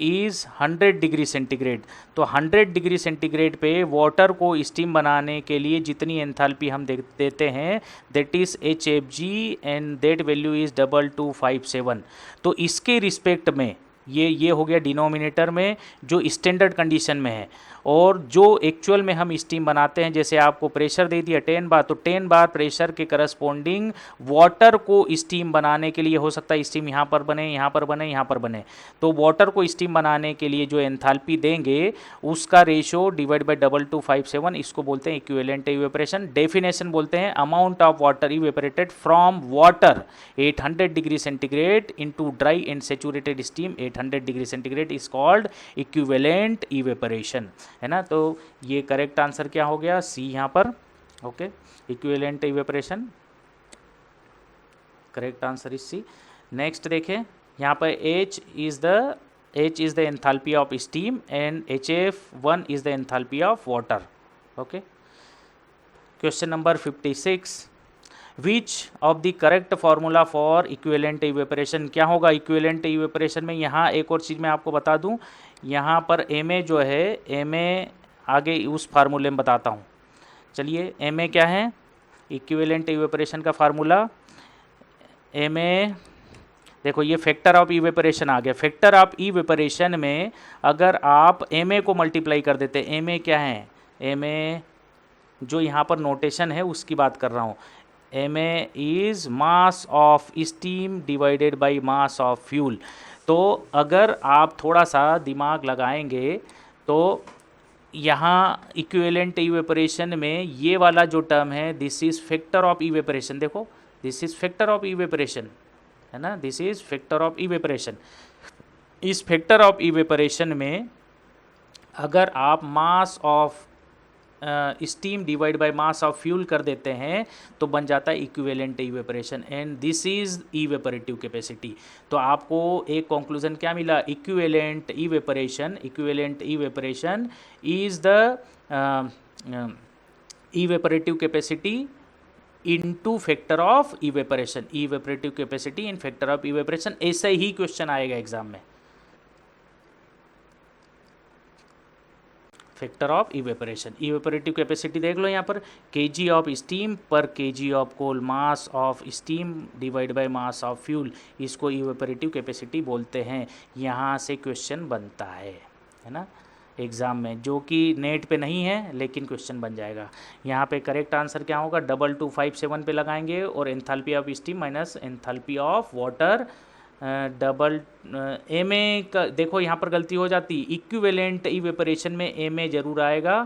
is 100 degree centigrade. तो 100 डिग्री सेंटीग्रेड पे वाटर को स्टीम बनाने के लिए जितनी एंथैल्पी हम देते हैं, that is HFG, and that value is 2257। तो इसके रिस्पेक्ट में ये हो गया डिनोमिनेटर में, जो स्टैंडर्ड कंडीशन में है। और जो एक्चुअल में हम स्टीम बनाते हैं, जैसे आपको प्रेशर दे दिया 10 बार, तो 10 बार प्रेशर के करस्पॉन्डिंग वाटर को स्टीम बनाने के लिए, हो सकता है स्टीम यहाँ पर बने, यहाँ पर बने, यहाँ पर बने, तो वाटर को स्टीम बनाने के लिए जो एंथैल्पी देंगे, उसका रेशो डिवाइड बाय 2257, इसको बोलते हैं इक्विवेलेंट इवेपोरेशन। डेफिनेशन बोलते हैं amount of water evaporated from water 800 degree centigrade into dry and saturated steam 800 degree centigrade is called equivalent evaporation, है ना। तो ये करेक्ट आंसर क्या हो गया? सी यहाँ पर। Okay, equivalent evaporation, correct answer is C. Next देखें, यहाँ पर H is the enthalpy of steam and HF1 is the enthalpy of water. Okay, question number 56, which of the correct formula for equivalent evaporation. क्या होगा equivalent evaporation में? यहाँ एक और चीज़ मैं आपको बता दूँ, यहाँ पर Ma जो है, Ma आगे उस फार्मूले में बताता हूँ। चलिए, Ma क्या है? इक्विवेलेंट इवेपोरेशन का फार्मूला Ma, देखो ये फैक्टर ऑफ इवेपोरेशन आ गया। फैक्टर ऑफ इवेपोरेशन में अगर आप Ma को मल्टीप्लाई कर देते, Ma क्या है? Ma जो यहाँ पर नोटेशन है उसकी बात कर रहा हूँ। Ma is mass of steam divided by mass of fuel. तो अगर आप थोड़ा सा दिमाग लगाएंगे तो यहाँ इक्विवेलेंट इवेपोरेशन में ये वाला जो टर्म है, this is factor of evaporation. देखो, this is factor of evaporation, है ना, this is factor of evaporation. इस फैक्टर ऑफ इवेपोरेशन में अगर आप mass of steam divide by mass of fuel कर देते हैं तो बन जाता है equivalent evaporation, and this is evaporative capacity. तो आपको एक कंक्लूजन क्या मिला? Equivalent evaporation is the evaporative capacity into factor of evaporation, evaporative capacity in factor of evaporation. ऐसा ही क्वेश्चन आएगा एग्जाम में। Factor of evaporation, evaporative capacity देख लो यहाँ पर, केजी ऑफ स्टीम पर KG of coal, mass of steam divide by mass of fuel, इसको इवेपोरेटिव कैपेसिटी बोलते हैं। यहाँ से क्वेश्चन बनता है ना एग्ज़ाम में, जो कि नेट पे नहीं है लेकिन क्वेश्चन बन जाएगा। यहाँ पे करेक्ट आंसर क्या होगा? 2257 पे लगाएंगे, और enthalpy of steam minus enthalpy of water, double Ma का देखो यहाँ पर गलती हो जाती, इक्विवेलेंट इवेपोरेशन में Ma जरूर आएगा।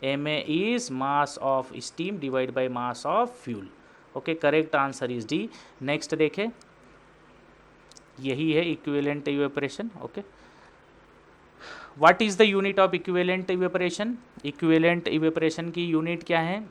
Ma is mass of steam divide by mass of fuel. Okay, correct answer is D. Next देखें, यही है equivalent evaporation. Okay, what is the unit of equivalent evaporation? Equivalent evaporation की unit क्या है?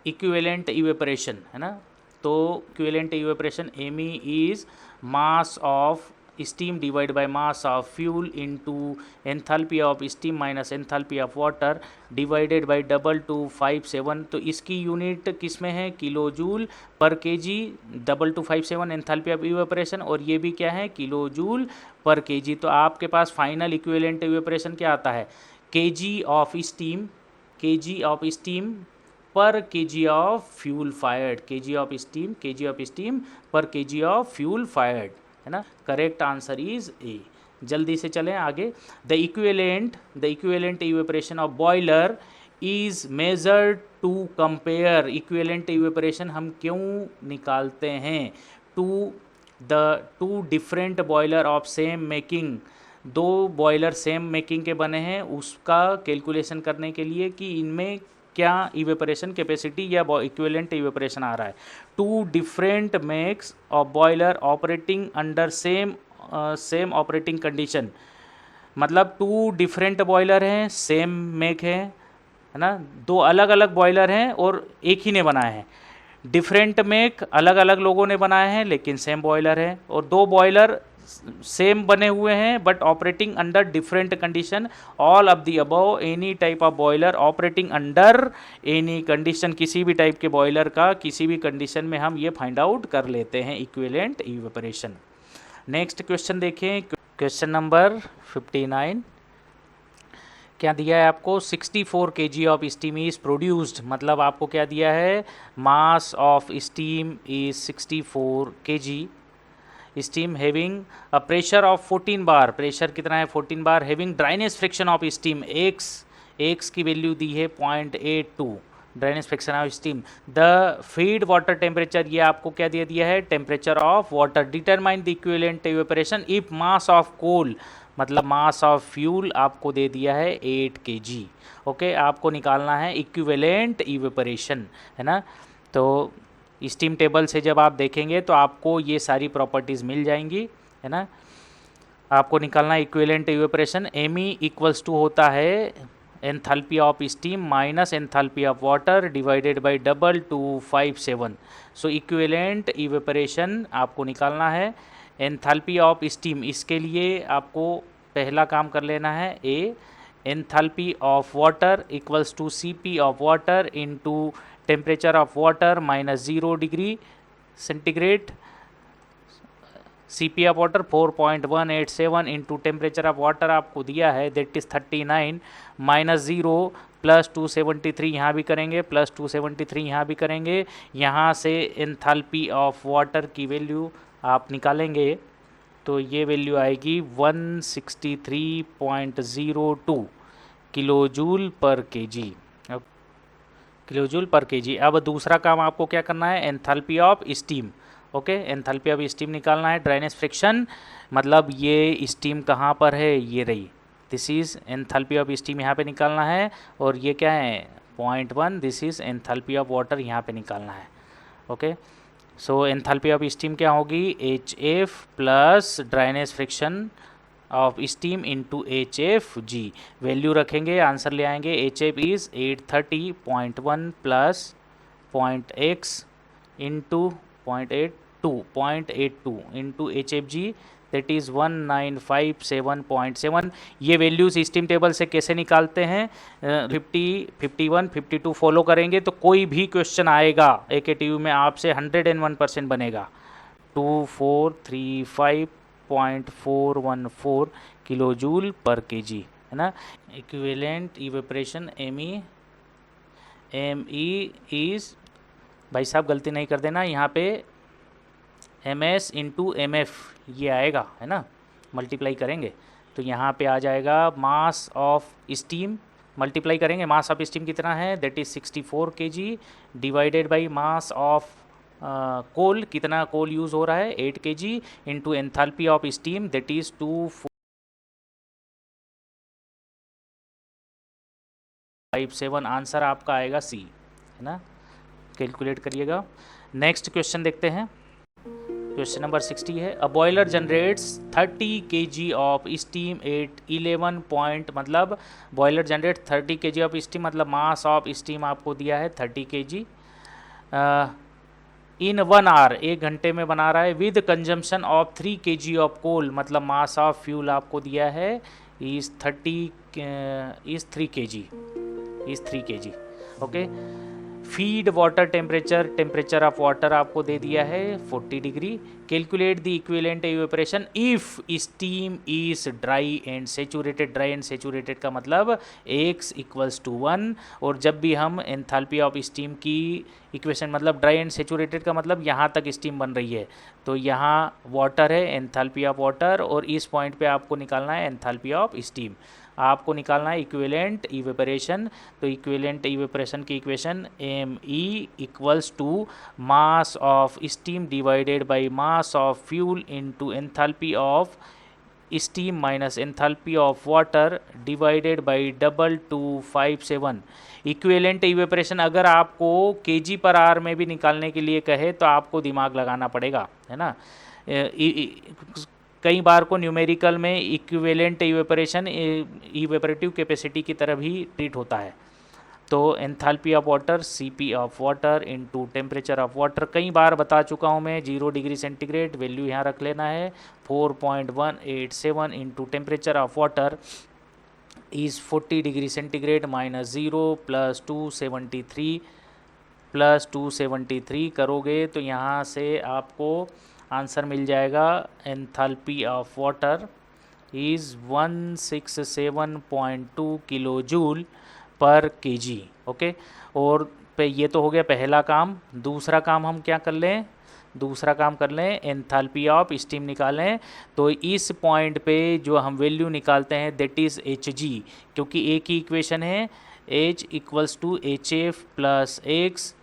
Equivalent evaporation, है ना। तो equivalent evaporation Me is mass of steam divided by mass of fuel into enthalpy of steam minus enthalpy of water divided by double two 57। तो इसकी unit किस में है, kilo joule per KG, double two 57 enthalpy of evaporation, और ये भी क्या है, किलो जूल पर केजी। तो आपके पास फाइनल इक्विवेलेंट इवेपोरेशन क्या आता है, KG of steam, KG of steam पर KG of fuel fired, KG of steam, KG of steam पर केजी ऑफ फ्यूल फायर्ड, है ना। Correct answer is A. जल्दी से चलें आगे। The equivalent evaporation of boiler is measured to compare, equivalent evaporation हम क्यों निकालते हैं, two different boiler of same making, दो बॉयलर सेम मेकिंग के बने हैं उसका कैलकुलेशन करने के लिए कि इनमें क्या इवेपोरेशन कैपेसिटी या इक्विवेलेंट इवेपोरेशन आ रहा है। Two different makes of boiler operating under same operating condition, मतलब टू डिफरेंट बॉयलर हैं, सेम मेक है ना, दो अलग अलग बॉयलर हैं और एक ही ने बनाए हैं। डिफरेंट मेक अलग अलग लोगों ने बनाए हैं लेकिन सेम बॉयलर है, और दो बॉयलर सेम बने हुए हैं but operating under different condition. All of the above any type of boiler operating under any condition, किसी भी टाइप के बॉयलर का किसी भी कंडीशन में हम ये फाइंड आउट कर लेते हैं इक्विवेलेंट इवेपोरेशन। नेक्स्ट क्वेश्चन देखें, क्वेश्चन नंबर 59। क्या दिया है आपको, 64 kg of steam is produced, मतलब आपको क्या दिया है, mass of steam is 64 kg, steam having a pressure of 14 bar, pressure कितना है 14 bar, having dryness friction of steam, x की वैल्यू दी है 0.82, dryness friction of steam. The feed water temperature, ये आपको क्या दे दिया है, temperature of water. Determine the equivalent evaporation if mass of coal, मतलब मास ऑफ फ्यूल आपको दे दिया है 8 kg। ओके, आपको निकालना है इक्विवेलेंट इवेपोरेशन, है ना। तो स्टीम टेबल से जब आप देखेंगे तो आपको ये सारी प्रॉपर्टीज़ मिल जाएंगी, है ना। आपको निकालना है equivalent evaporation. ME equals to होता है enthalpy of steam minus enthalpy of water divided by double two 57। So equivalent evaporation आपको निकालना है एंथैल्पी ऑफ स्टीम। इसके लिए आपको पहला काम कर लेना है, a enthalpy of water equals to CP of water into temperature of water minus 0 degree centigrade, CP of water 4.187 into temperature of water आपको दिया है दैट इज़ 39 माइनस 0 प्लस 273 यहाँ भी करेंगे, प्लस 273 यहाँ भी करेंगे। यहाँ से एंथैल्पी ऑफ वाटर की वैल्यू आप निकालेंगे तो ये वैल्यू आएगी 163.02 kilojoule per KG, kilojoule per KG. अब दूसरा काम आपको क्या करना है, enthalpy of steam. Okay, enthalpy of steam निकालना है। ड्राइनेस फ्रिक्शन, मतलब ये स्टीम कहाँ पर है, ये रही, this is enthalpy of steam, यहाँ पे निकालना है। और ये क्या है 0.1, this is enthalpy of water, यहाँ पे निकालना है। Okay, so enthalpy of steam क्या होगी, HF plus dryness friction of steam into HFG। Value रखेंगे, आंसर ले आएंगे। HF is 830.1 plus 0.x into 0.82 into HFG that is 1957.7। ये वैल्यूज़ स्टीम टेबल से कैसे निकालते हैं, 50, 51, 52 फॉलो करेंगे तो कोई भी क्वेश्चन आएगा AKTU में आपसे 101% बनेगा। 2435.414 किलोजूल पर केजी, है ना। इक्विवेलेंट इवेपोरेशन एमई इज़, भाई साहब गलती नहीं कर देना, यहाँ पे MS इंटू MF ये आएगा, है ना, मल्टीप्लाई करेंगे तो यहाँ पे आ जाएगा मास ऑफ स्टीम, मल्टीप्लाई करेंगे, मास ऑफ स्टीम कितना है that is 64 kg divided by mass of coal, कितना कोल यूज़ हो रहा है 8 kg into enthalpy of steam that is 257। Answer आपका आएगा C, है ना, कैलकुलेट करिएगा। नेक्स्ट क्वेश्चन देखते हैं, क्वेश्चन नंबर 60 है। A boiler generates 30 kg of steam at 11 point, मतलब boiler generate 30 kg of steam, मतलब मास ऑफ स्टीम आपको दिया है 30 kg इन 1 आवर, 1 घंटे में बना रहा है, with consumption of 3 kg of coal, मतलब मास ऑफ फ्यूल आपको दिया है is 3 kg, is 3 kg। Okay, feed water temperature, temperature of water आपको दे दिया है 40 degree. Calculate the equivalent evaporation if steam is dry and saturated. Dry and saturated का मतलब x इक्वल्स टू 1, और जब भी हम एंथैल्पी ऑफ स्टीम की इक्वेशन, मतलब ड्राई एंड सेचुरेटेड का मतलब यहाँ तक स्टीम बन रही है, तो यहाँ वाटर है, एंथैल्पी ऑफ वाटर, और इस पॉइंट पे आपको निकालना है एंथैल्पी ऑफ स्टीम, आपको निकालना है इक्विवेलेंट इवेपोरेशन। तो इक्विवेलेंट इवेपोरेशन की equation ME equals to mass of steam divided by mass of fuel into enthalpy of steam minus enthalpy of water divided by 2257। Equivalent evaporation अगर आपको kg per hour में भी निकालने के लिए कहे तो आपको दिमाग लगाना पड़ेगा, है ना। कई बार को न्यूमेरिकल में इक्विवेलेंट इवेपोरेशन इवेपोरेटिव कैपेसिटी की तरह भी ट्रीट होता है। तो enthalpy of water Cp of water into temperature of water, कई बार बता चुका हूँ मैं, 0 डिग्री सेंटीग्रेड वैल्यू यहाँ रख लेना है, 4.187 into temperature of water is 40 degree centigrade minus 0 plus 273 करोगे तो यहाँ से आपको आंसर मिल जाएगा। Enthalpy of water is 167.2 kilo joule पर kg। ओके, और ये तो हो गया पहला काम। दूसरा काम हम क्या कर लें, दूसरा काम कर लें, एंथैल्पी ऑफ स्टीम निकालें। तो इस पॉइंट पे जो हम वैल्यू निकालते हैं दैट इज़ Hg, क्योंकि एक ही इक्वेशन है, H equals to HF plus X,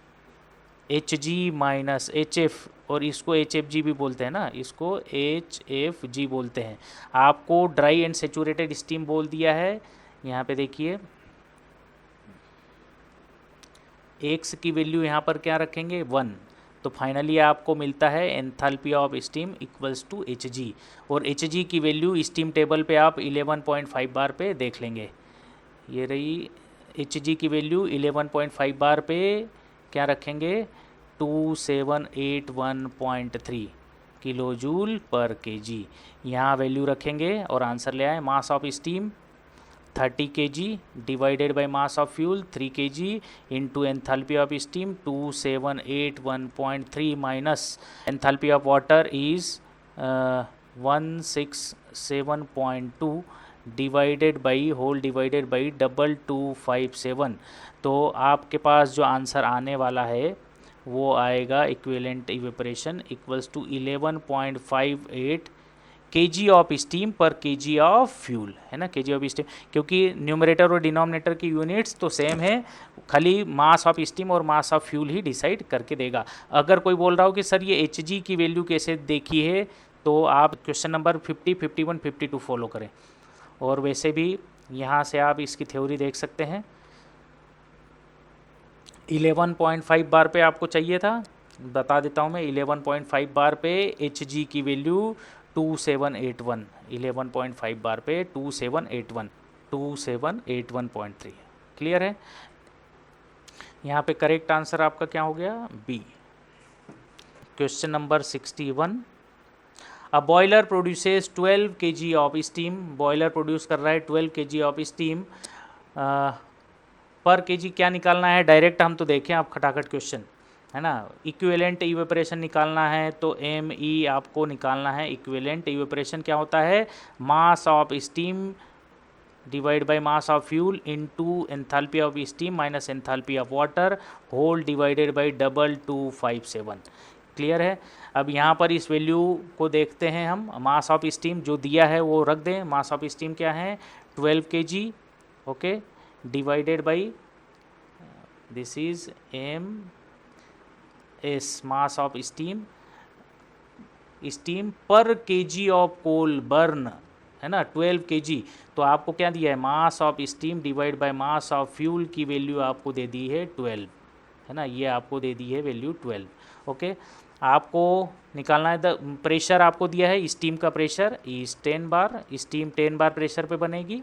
Hg minus HF, और इसको HFG भी बोलते हैं ना, इसको HFG बोलते हैं। आपको ड्राई एंड सेचुरेटेड स्टीम बोल दिया है, यहाँ पे देखिए x की वैल्यू यहाँ पर क्या रखेंगे 1, तो फाइनली आपको मिलता है enthalpy of steam equals to Hg, और Hg की वैल्यू स्टीम टेबल पे आप 11.5 बार पे देख लेंगे। ये रही Hg की वैल्यू 11.5 बार पे क्या रखेंगे 2781.3 किलो जूल पर kg, यहाँ वैल्यू रखेंगे और आंसर ले आए। मास of steam 30 kg divided by mass of fuel 3 kg into enthalpy of steam 2781.3 minus enthalpy of water is 167.2 divided by 2257। तो आपके पास जो आंसर आने वाला है वो आएगा equivalent evaporation equals to 11.58 kg of steam per kg of fuel, है ना, kg ऑफ स्टीम, क्योंकि न्यूमरेटर और डिनोमिनेटर की यूनिट्स तो सेम है, खाली मास ऑफ स्टीम और मास ऑफ फ्यूल ही डिसाइड करके देगा। अगर कोई बोल रहा हो कि सर ये Hg की वैल्यू कैसे देखी है, तो आप क्वेश्चन नंबर 50, 51, 52 फॉलो करें, और वैसे भी यहाँ से आप इसकी थ्योरी देख सकते हैं। 11.5 बार पे आपको चाहिए था, बता देता हूँ मैं, 11.5 बार पे Hg की वैल्यू 2781, 11.5 बार पे 2781.3। क्लियर है। यहाँ पे करेक्ट आंसर आपका क्या हो गया B. Question number 61, a boiler produces 12 kg of steam, boiler produce कर रहा है 12 kg of steam per kg, क्या निकालना है डायरेक्ट हम तो देखें, आप खटाखट क्वेश्चन है ना। इक्विवेलेंट इवेपोरेशन निकालना है तो ME आपको निकालना है। इक्विवेलेंट इवेपोरेशन क्या होता है, mass of steam divide by mass of fuel into enthalpy of steam minus enthalpy of water whole divided by 2257। Clear है। अब यहाँ पर इस वैल्यू को देखते हैं हम, मास ऑफ स्टीम जो दिया है वो रख दें। मास ऑफ स्टीम क्या है 12 kg, okay, divided by this is MS mass of steam, steam per kg of coal burn, है ना, 12 kg। तो आपको क्या दिया है, mass of steam divide by mass of fuel की वैल्यू आपको दे दी है 12, है ना, ये आपको दे दी है वैल्यू 12। ओके, आपको निकालना है प्रेशर आपको दिया है, स्टीम का प्रेशर इस 10 बार, स्टीम 10 बार प्रेशर पे बनेगी,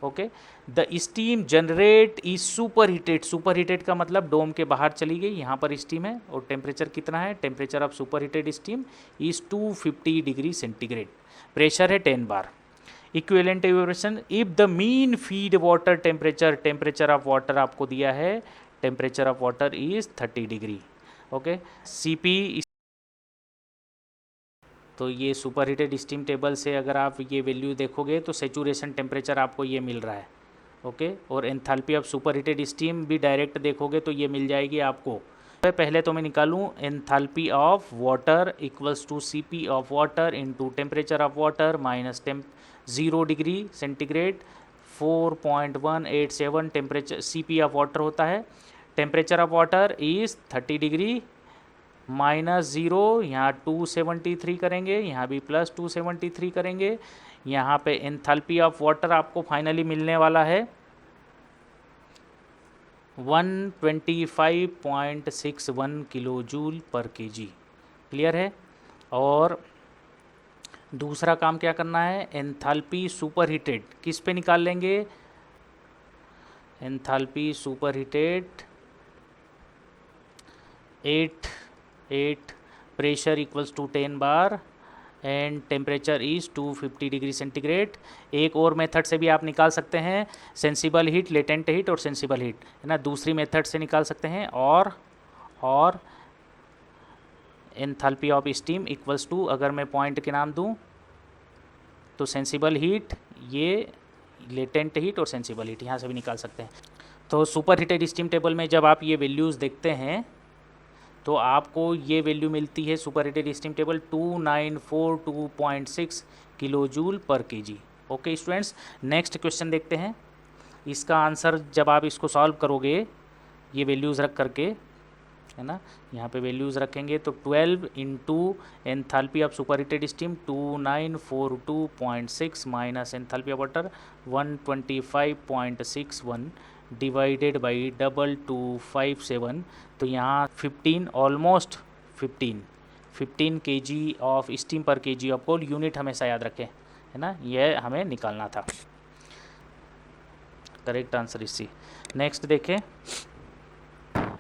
okay. The steam generate is super heated, super heated का मतलब डोम के बाहर चली गई, यहाँ पर स्टीम है और टेम्परेचर कितना है, temperature of super heated steam is 250 degree centigrade, pressure है 10 bar. Equivalent evaporation, if the mean feed water temperature, temperature of water आपको दिया है, temperature of water is 30 degree. Okay, CP, तो ये सुपर हीटेड स्टीम टेबल से अगर आप ये वैल्यू देखोगे तो सेचुरेशन टेम्परेचर आपको ये मिल रहा है। ओके, और enthalpy of super heated steam भी डायरेक्ट देखोगे तो ये मिल जाएगी आपको। पहले तो मैं निकालूँ enthalpy of water equals to CP of water into temperature of water minus 0 degree centigrade 4.187 temperature CP of water होता है। Temperature of water is 30 degree minus 0, यहाँ 273 करेंगे, यहाँ भी प्लस 273 करेंगे। यहाँ पे एंथैल्पी ऑफ वाटर आपको फाइनली मिलने वाला है 125.61 kilo joule per kg. Clear है। और दूसरा काम क्या करना है, एंथैल्पी सुपर हीटेड किस पे निकाल लेंगे, enthalpy super heated 8 pressure equals to 10 bar and temperature is 250 degree centigrade. एक और मेथड से भी आप निकाल सकते हैं, सेंसिबल हीट, लेटेंट हीट और सेंसिबल हीट, है ना, दूसरी मेथड से निकाल सकते हैं। और enthalpy of steam equals to, अगर मैं पॉइंट के नाम दूं तो सेंसिबल हीट, ये लेटेंट हीट और सेंसिबल हीट, यहाँ से भी निकाल सकते हैं। तो सुपर हीटेड स्टीम टेबल में जब आप ये वैल्यूज़ देखते हैं तो आपको ये वैल्यू मिलती है super heated steam table 2942.6 kilo joule per kg. Okay students, next question देखते हैं। इसका आंसर जब आप इसको सॉल्व करोगे ये वैल्यूज़ रख करके, है ना, यहाँ पे वैल्यूज़ रखेंगे तो 12 into enthalpy of super heated steam 2942.6 minus enthalpy of water 125.61 divided by 2257, तो यहाँ 15 ऑलमोस्ट 15 केजी ऑफ स्टीम पर केजी ऑफ कोल, यूनिट हमेशा याद रखें, है ना, यह हमें निकालना था। Correct answer is C. Next देखें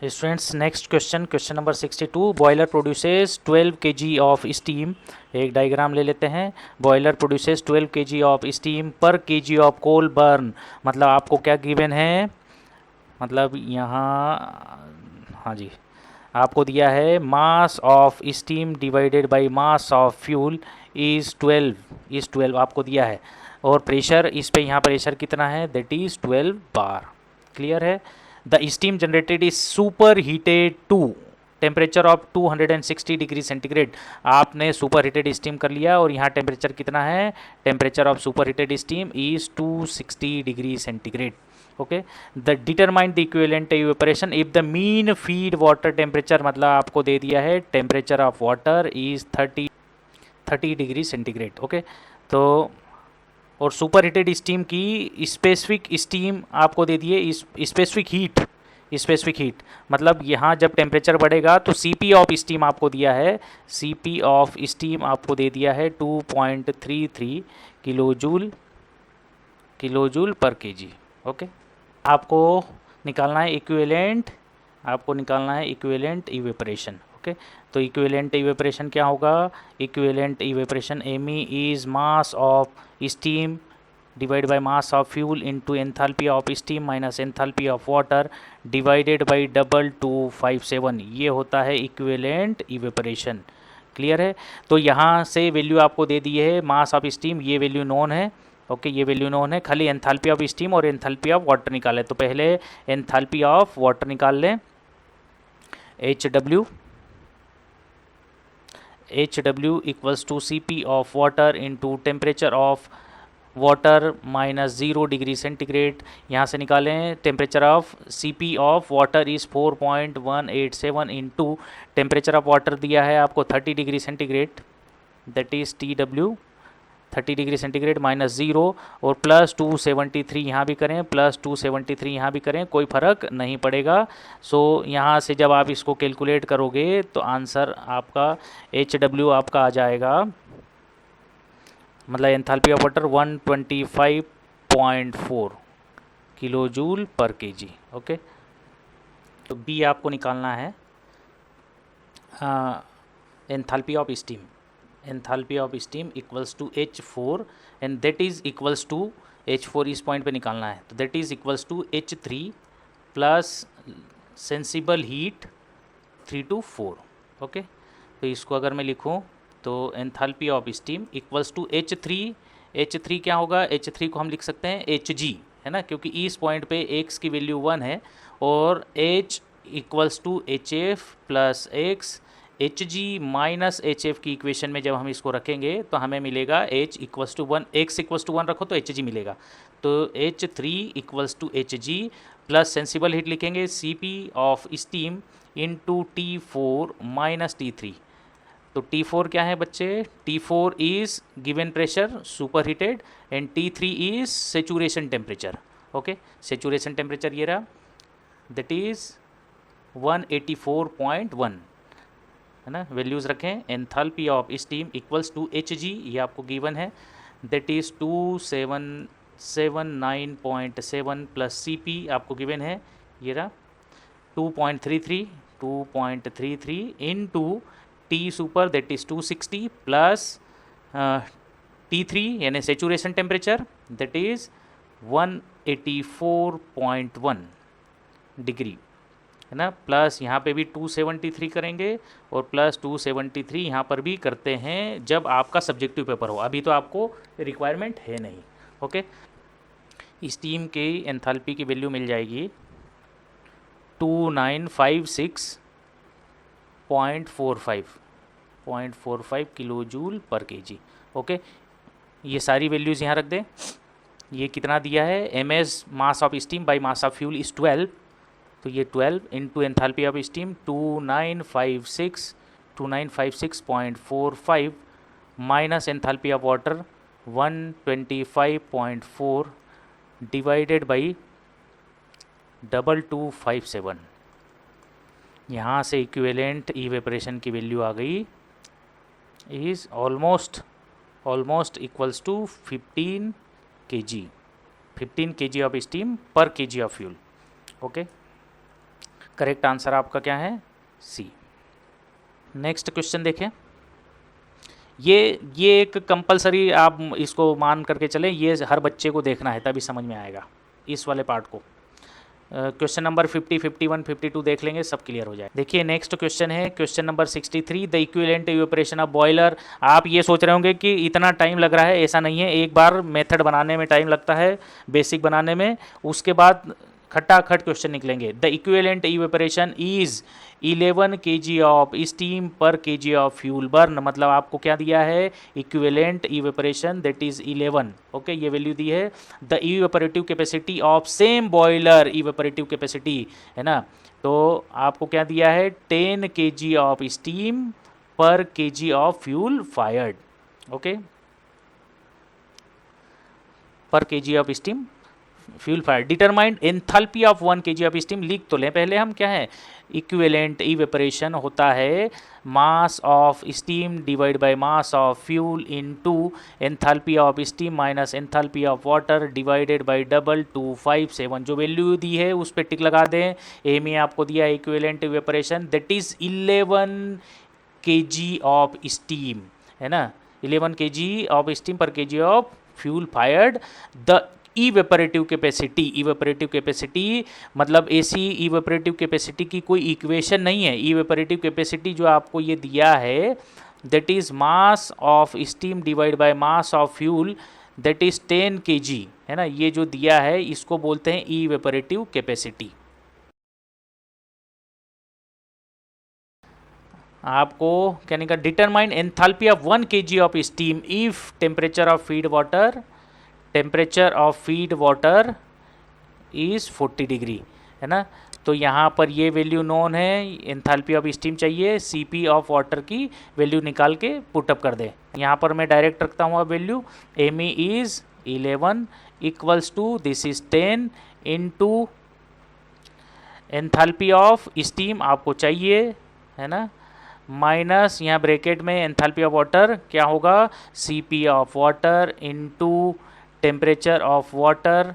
students, next question, question number 62। Boiler produces 12 kg of steam, एक डायग्राम ले लेते हैं। Boiler produces 12 kg of steam per kg of coal burn, मतलब आपको क्या गिवन है, मतलब यहाँ, हाँ जी, आपको दिया है mass of steam divided by mass of fuel is 12 आपको दिया है, और प्रेशर इस पे यहाँ प्रेशर कितना है, दैट इज़ 12 बार। क्लियर है। The steam generated is super heated to temperature of 260 degree centigrade, आपने सुपर हीटेड स्टीम कर लिया और यहाँ टेम्परेचर कितना है, temperature of super heated steam is 260 degree centigrade. Okay, the determine the equivalent evaporation if the mean feed water temperature, मतलब आपको दे दिया है temperature of water is 30 degree centigrade. Okay, तो और सुपर हीटेड स्टीम की स्पेसिफिक स्टीम आपको दे दिए, स्पेसिफिक हीट, मतलब यहाँ जब टेम्परेचर बढ़ेगा तो CP ऑफ स्टीम आपको दिया है, CP ऑफ स्टीम आपको दे दिया है 2.33 kilo joule per kg. Okay, आपको निकालना है इक्विवेलेंट, इवेपोरेशन। ओके, तो इक्विवेलेंट इवेपोरेशन क्या होगा, equivalent evaporation ME is mass of steam divide by mass of fuel into enthalpy of steam minus enthalpy of water divided by 2257, ये होता है equivalent evaporation. Clear है। तो यहाँ से वैल्यू आपको दे दी है, मास ऑफ स्टीम ये वैल्यू नोन है। ओके, ये वैल्यू नोन है, खाली एंथैल्पी ऑफ स्टीम और एंथैल्पी ऑफ वाटर निकालें। तो पहले एंथैल्पी ऑफ वाटर निकाल लें, HW equals to CP of water into temperature of water minus 0 degree centigrade. यहाँ से निकालें temperature of CP of water is 4.187 into temperature of water दिया है आपको 30 degree centigrade, that is TW 30 degree centigrade minus 0 और plus 273 यहाँ भी करें, प्लस 273 यहाँ भी करें, कोई फ़र्क नहीं पड़ेगा। सो यहाँ से जब आप इसको कैलकुलेट करोगे तो आंसर आपका HW आपका आ जाएगा, मतलब enthalpy of water 0.4 kilo joule per kg. Okay, तो बी आपको निकालना है enthalpy of steam. Enthalpy of steam equals to H4 and that is equals to H4 इस पॉइंट पे निकालना है, तो that is equals to H3 plus sensible heat 3 to 4। Okay, तो इसको अगर मैं लिखूँ तो enthalpy of steam equals to H3 क्या होगा, H3 को हम लिख सकते हैं Hg, है ना, क्योंकि इस पॉइंट पे x की वैल्यू 1 है, और H equals to HF plus x, Hg minus HF की इक्वेशन में जब हम इसको रखेंगे तो हमें मिलेगा H equals to 1, x equals to 1 रखो तो Hg मिलेगा, तो H3 equals to Hg plus sensible heat लिखेंगे Cp of steam into T4 minus T3। तो T4 क्या है बच्चे, T4 is given pressure super heated and T3 is saturation temperature. Okay, saturation temperature ये रहा, दैट इज़ 184.1, है ना, values रखें। Enthalpy of steam equals to Hg, ये आपको गिवन है, दैट इज़ 2779.7 प्लस Cp आपको गिवन है, ये रहा 2.33 into T super that is 260 plus T3 यानी saturation temperature that is 184.1 degree, है ना, प्लस यहाँ पे भी 273 करेंगे और प्लस 273 यहाँ पर भी करते हैं जब आपका सब्जेक्टिव पेपर हो, अभी तो आपको रिक्वायरमेंट है नहीं। ओके, स्टीम की एंथैल्पी की वैल्यू मिल जाएगी 2956.45 kilo joule per kg. Okay, ये सारी वैल्यूज़ यहाँ रख दें। ये कितना दिया है, MS mass of steam by mass of fuel is 12, तो ये 12 into enthalpy of steam 2956.45 minus enthalpy of water 125.4 divided by 2257। यहाँ से इक्विवेलेंट इवेपोरेशन की वैल्यू आ गई is almost equals to 15 kg of steam per kg of fuel. Okay, correct answer आपका क्या है, सी। नेक्स्ट क्वेश्चन देखें, ये एक कंपलसरी आप इसको मान करके चलें, ये हर बच्चे को देखना है तभी समझ में आएगा इस वाले पार्ट को। क्वेश्चन नंबर 50, 51, 52 देख लेंगे, सब क्लियर हो जाए। देखिए नेक्स्ट क्वेश्चन है question number 63, the equivalent evaporation of boiler. आप ये सोच रहे होंगे कि इतना टाइम लग रहा है, ऐसा नहीं है, एक बार मेथड बनाने में टाइम लगता है, बेसिक बनाने में, उसके बाद खटाखट क्वेश्चन निकलेंगे। The equivalent evaporation is 11 kg of steam per kg of fuel burn, मतलब आपको क्या दिया है, equivalent evaporation that is 11। Okay, ये वैल्यू दी है। The evaporative capacity of same boiler, evaporative capacity, है ना, तो आपको क्या दिया है, 10 kg of steam per kg of fuel fired. Okay, पर kg of steam fuel fire. Determined enthalpy of 1 kg of steam, लिख तो लें पहले हम, क्या है, इक्विवेलेंट इवेपोरेशन होता है mass of steam divide by mass of fuel into enthalpy of steam minus enthalpy of water divided by 2257। जो वैल्यू दी है उस पर टिक लगा दें। ए में आपको दिया है equivalent evaporation that is 11 kg of steam, है ना, 11 kg of steam per kg of fuel fired. The evaporative capacity मतलब एसी इवेपोरेटिव कैपेसिटी की कोई इक्वेशन नहीं है। इवेपोरेटिव कैपेसिटी जो आपको ये दिया है that is mass of steam divide by mass of fuel that is 10 kg, है ना, ये जो दिया है इसको बोलते हैं इवेपोरेटिव कैपेसिटी। आपको कहने का determine enthalpy of 1 kg of steam if temperature of feed water is 40 degree, है ना, तो यहाँ पर ये वैल्यू नोन है, एंथैल्पी ऑफ स्टीम चाहिए, Cp ऑफ वाटर की वैल्यू निकाल के पुटअप कर दें। यहाँ पर मैं डायरेक्ट रखता हूँ अब value, Me is 11 equals to this is 10 into enthalpy of steam आपको चाहिए, है ना, माइनस यहाँ ब्रैकेट में एंथैल्पी ऑफ वाटर क्या होगा, Cp of water into temperature of water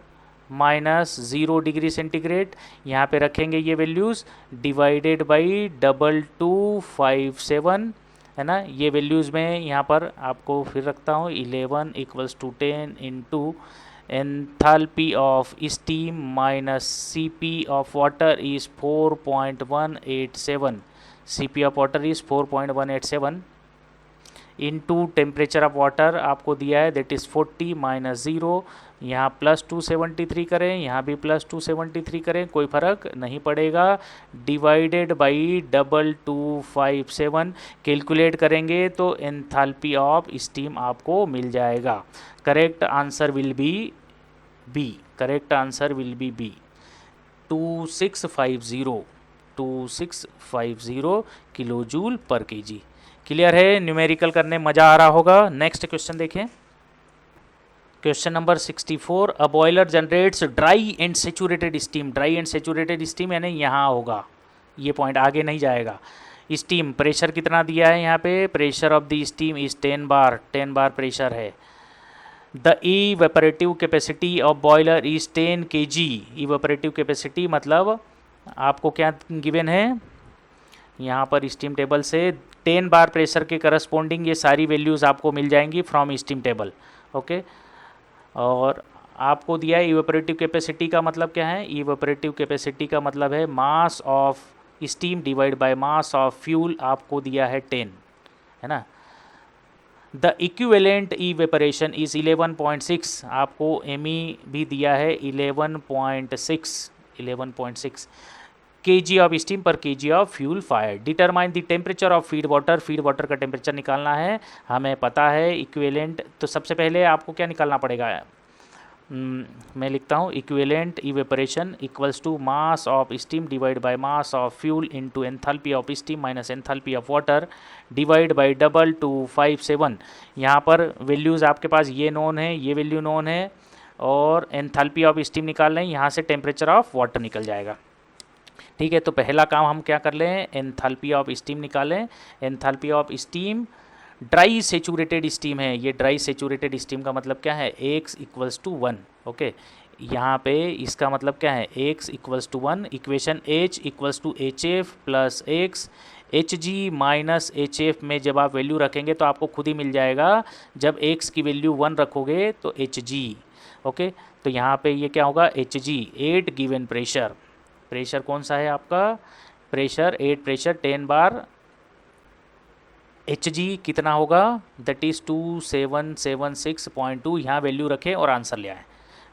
minus 0 degree centigrade, यहाँ पे रखेंगे ये वैल्यूज़, डिवाइडेड बाई 2257, है ना। ये वैल्यूज़ में यहाँ पर आपको फिर रखता हूँ 11 = 10 into enthalpy of steam minus CP of water is 4.187, CP of water is 4.187 into temperature of water आपको दिया है दैट इज़ 40 माइनस 0, यहाँ प्लस 273 करें, यहाँ भी प्लस 273 करें, कोई फ़र्क नहीं पड़ेगा, डिवाइडेड बाई 2257 कैलकुलेट करेंगे तो एंथैल्पी ऑफ स्टीम आपको मिल जाएगा। Correct answer will be B, correct answer will be B, 2650 kilo joule per kg. Clear है, न्यूमेरिकल करने मज़ा आ रहा होगा। नेक्स्ट क्वेश्चन देखें, question number 64, a boiler generates dry and saturated steam. Dry and saturated steam यानी यहाँ होगा, ये पॉइंट आगे नहीं जाएगा। स्टीम प्रेशर कितना दिया है यहाँ पे, pressure of the steam is 10 bar, 10 bar pressure है। The evaporative capacity of boiler is 10 kg। Evaporative capacity मतलब आपको क्या गिवन है यहाँ पर स्टीम टेबल से, 10 बार प्रेशर के करस्पॉन्डिंग ये सारी वैल्यूज़ आपको मिल जाएंगी फ्रॉम स्टीम टेबल, ओके। और आपको दिया है इवेपोरेटिव कैपेसिटी का मतलब क्या है, इवेपोरेटिव कैपेसिटी का मतलब है mass of steam divide by mass of fuel, आपको दिया है 10, है ना। द इक्विवेलेंट इवेपोरेशन इज़ 11.6, आपको एमई भी दिया है 11.6 kg of steam per kg of fuel fire. Determine the temperature of feed water, feed water का टेम्परेचर निकालना है, हमें पता है इक्विवेलेंट। तो सबसे पहले आपको क्या निकालना पड़ेगा, मैं लिखता हूँ equivalent evaporation equals to mass of steam divide by mass of fuel into enthalpy of steam minus enthalpy of water divide by 2257। यहाँ पर वैल्यूज़ आपके पास ये नोन है, ये वैल्यू नोन है, और एंथैल्पी ऑफ स्टीम निकाल लें, यहाँ से टेम्परेचर ऑफ वाटर निकल जाएगा। ठीक है, तो पहला काम हम क्या कर लें, एंथैल्पी ऑफ स्टीम निकालें। Enthalpy of steam dry saturated steam है, ये ड्राई सेचूरेटेड स्टीम का मतलब क्या है, X = 1, ओके। यहाँ पे इसका मतलब क्या है, X = 1, equation H = HF + X, Hg minus HF में जब आप वैल्यू रखेंगे तो आपको खुद ही मिल जाएगा, जब X की वैल्यू 1 रखोगे तो Hg, ओके। तो यहाँ पे ये क्या होगा, Hg 8 गिवन प्रेशर, प्रेशर कौन सा है आपका, प्रेशर 8 प्रेशर 10 बार, Hg कितना होगा, दैट इज़ 2776.2, यहाँ वैल्यू रखें और आंसर ले आए।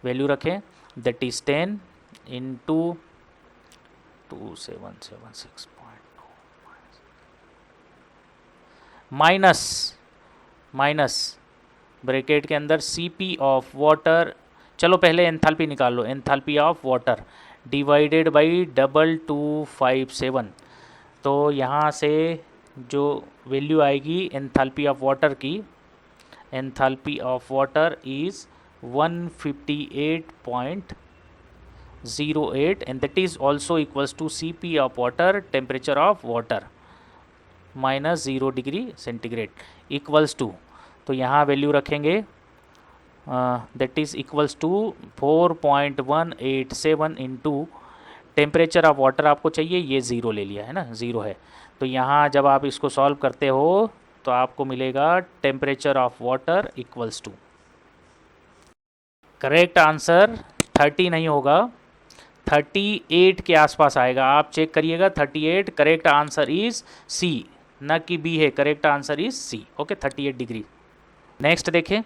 वैल्यू रखें that is 10 into 2776.2 minus bracket के अंदर CP ऑफ वाटर, चलो पहले एंथैल्पी निकाल लो, enthalpy of water divided by 2257। तो यहाँ से जो वैल्यू आएगी एंथैल्पी ऑफ वाटर की, enthalpy of water is 158.08 and that is also equals to CP of water, temperature of water minus 0 degree centigrade equals to, तो यहाँ वैल्यू रखेंगे that is equals to 4.187 into temperature of water आपको चाहिए, ये 0 ले लिया है ना, 0 है। तो यहाँ जब आप इसको सॉल्व करते हो तो आपको मिलेगा temperature of water equals to, correct answer 30 नहीं होगा, 38 के आसपास आएगा, आप चेक करिएगा 38, करेक्ट आंसर इज़ C, ना कि B है, correct answer is C, okay 38 degree. Next देखें,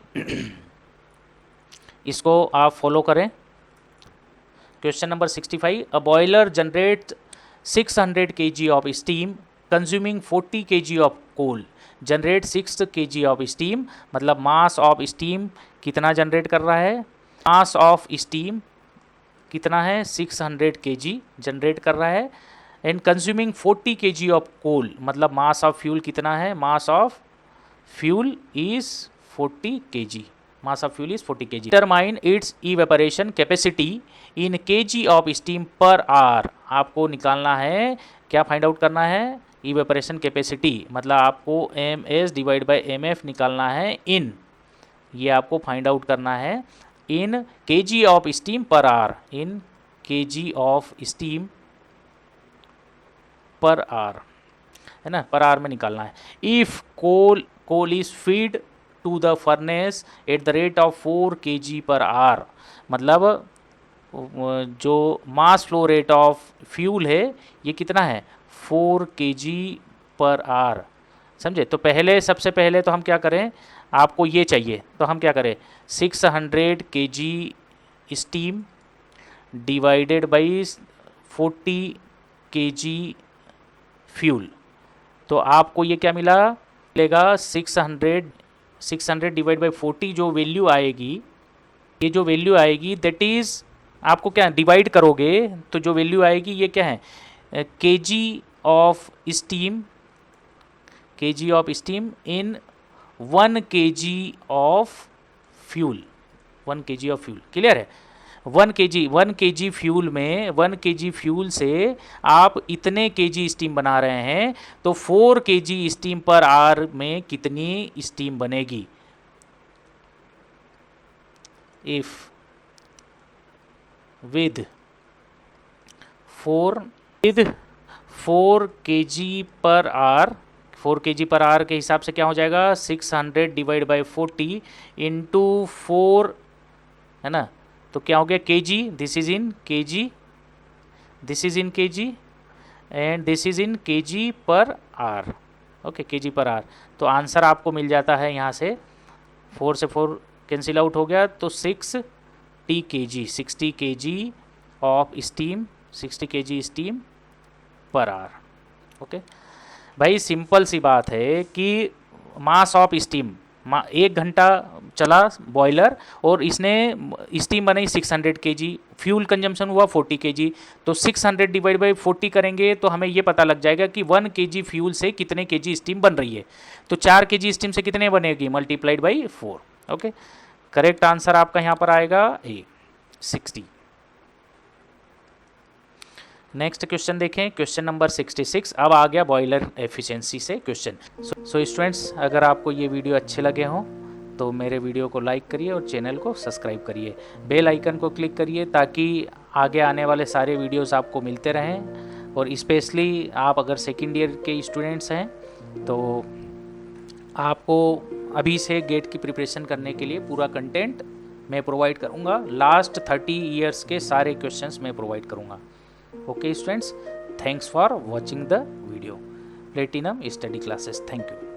इसको आप फॉलो करें। Question number 65, a boiler generate 600 kg of steam consuming 40 kg of coal, generate 6 kg of steam, मतलब मास ऑफ स्टीम कितना generate कर रहा है, मास ऑफ स्टीम कितना है 600 kg जनरेट कर रहा है, and consuming 40 kg of coal, मतलब मास ऑफ फ्यूल कितना है, mass of fuel is 40 kg, mass of fuel is 40 kg. Determine its evaporation capacity in kg of steam per hour. आपको निकालना है, क्या फाइंड आउट करना है, evaporation capacity, मतलब आपको ms डिवाइड बाय mf निकालना है इन, ये आपको फाइंड आउट करना है in kg of steam per hour, in kg of steam per hour, है ना, पर आवर में निकालना है। If coal is feed to the furnace at the rate of 4 kg per hour, मतलब जो mass flow rate of fuel है ये कितना है, 4 kg पर आवर, समझे। तो पहले, सबसे पहले तो हम क्या करें, आपको ये चाहिए तो हम क्या करें, 600 kg steam divided by 40 kg fuel, तो आपको ये क्या मिलेगा 600 डिवाइड बाई 40, जो वैल्यू आएगी, ये जो वैल्यू आएगी दैट इज़, आपको क्या डिवाइड करोगे तो जो वैल्यू आएगी ये क्या है, kg of steam, kg of steam in 1 kg of fuel, 1 kg of fuel, clear है। 1 kg फ्यूल में, 1 kg फ्यूल से आप इतने kg स्टीम बना रहे हैं, तो 4 kg स्टीम पर आवर में कितनी स्टीम बनेगी। If with 4 kg per our, 4 kg per our के हिसाब से क्या हो जाएगा, 600 डिवाइड बाई 40 इंटू 4, है ना, तो क्या हो गया kg, this is in kg, this is in kg and this is in kg per our, okay, kg per our. तो आंसर आपको मिल जाता है यहाँ से, 4 से 4 कैंसिल आउट हो गया, तो 60 kg of steam, 60 kg steam per our, okay. भाई सिंपल सी बात है कि मास ऑफ स्टीम, 1 घंटा चला बॉयलर और इसने स्टीम बनाई 600 kg, फ्यूल कंजम्पशन हुआ 40 kg, तो 600 डिवाइड बाई 40 करेंगे तो हमें ये पता लग जाएगा कि 1 kg फ्यूल से कितने kg स्टीम बन रही है, तो 4 kg स्टीम से कितने बनेगी, multiplied by 4, okay. Correct answer आपका यहाँ पर आएगा ए, 60। नेक्स्ट क्वेश्चन देखें, क्वेश्चन नंबर 66। अब आ गया बॉयलर एफिशिएंसी से क्वेश्चन। सो स्टूडेंट्स, अगर आपको ये वीडियो अच्छे लगे हों तो मेरे वीडियो को लाइक करिए और चैनल को सब्सक्राइब करिए, बेल आइकन को क्लिक करिए ताकि आगे आने वाले सारे वीडियोस आपको मिलते रहें। और स्पेशली आप अगर सेकेंड ईयर के स्टूडेंट्स हैं तो आपको अभी से गेट की प्रिपरेशन करने के लिए पूरा कंटेंट मैं प्रोवाइड करूँगा, लास्ट 30 ईयर्स के सारे क्वेश्चंस मैं प्रोवाइड करूँगा। Okay students, thanks for watching the video. Platinum Study Classes. Thank you.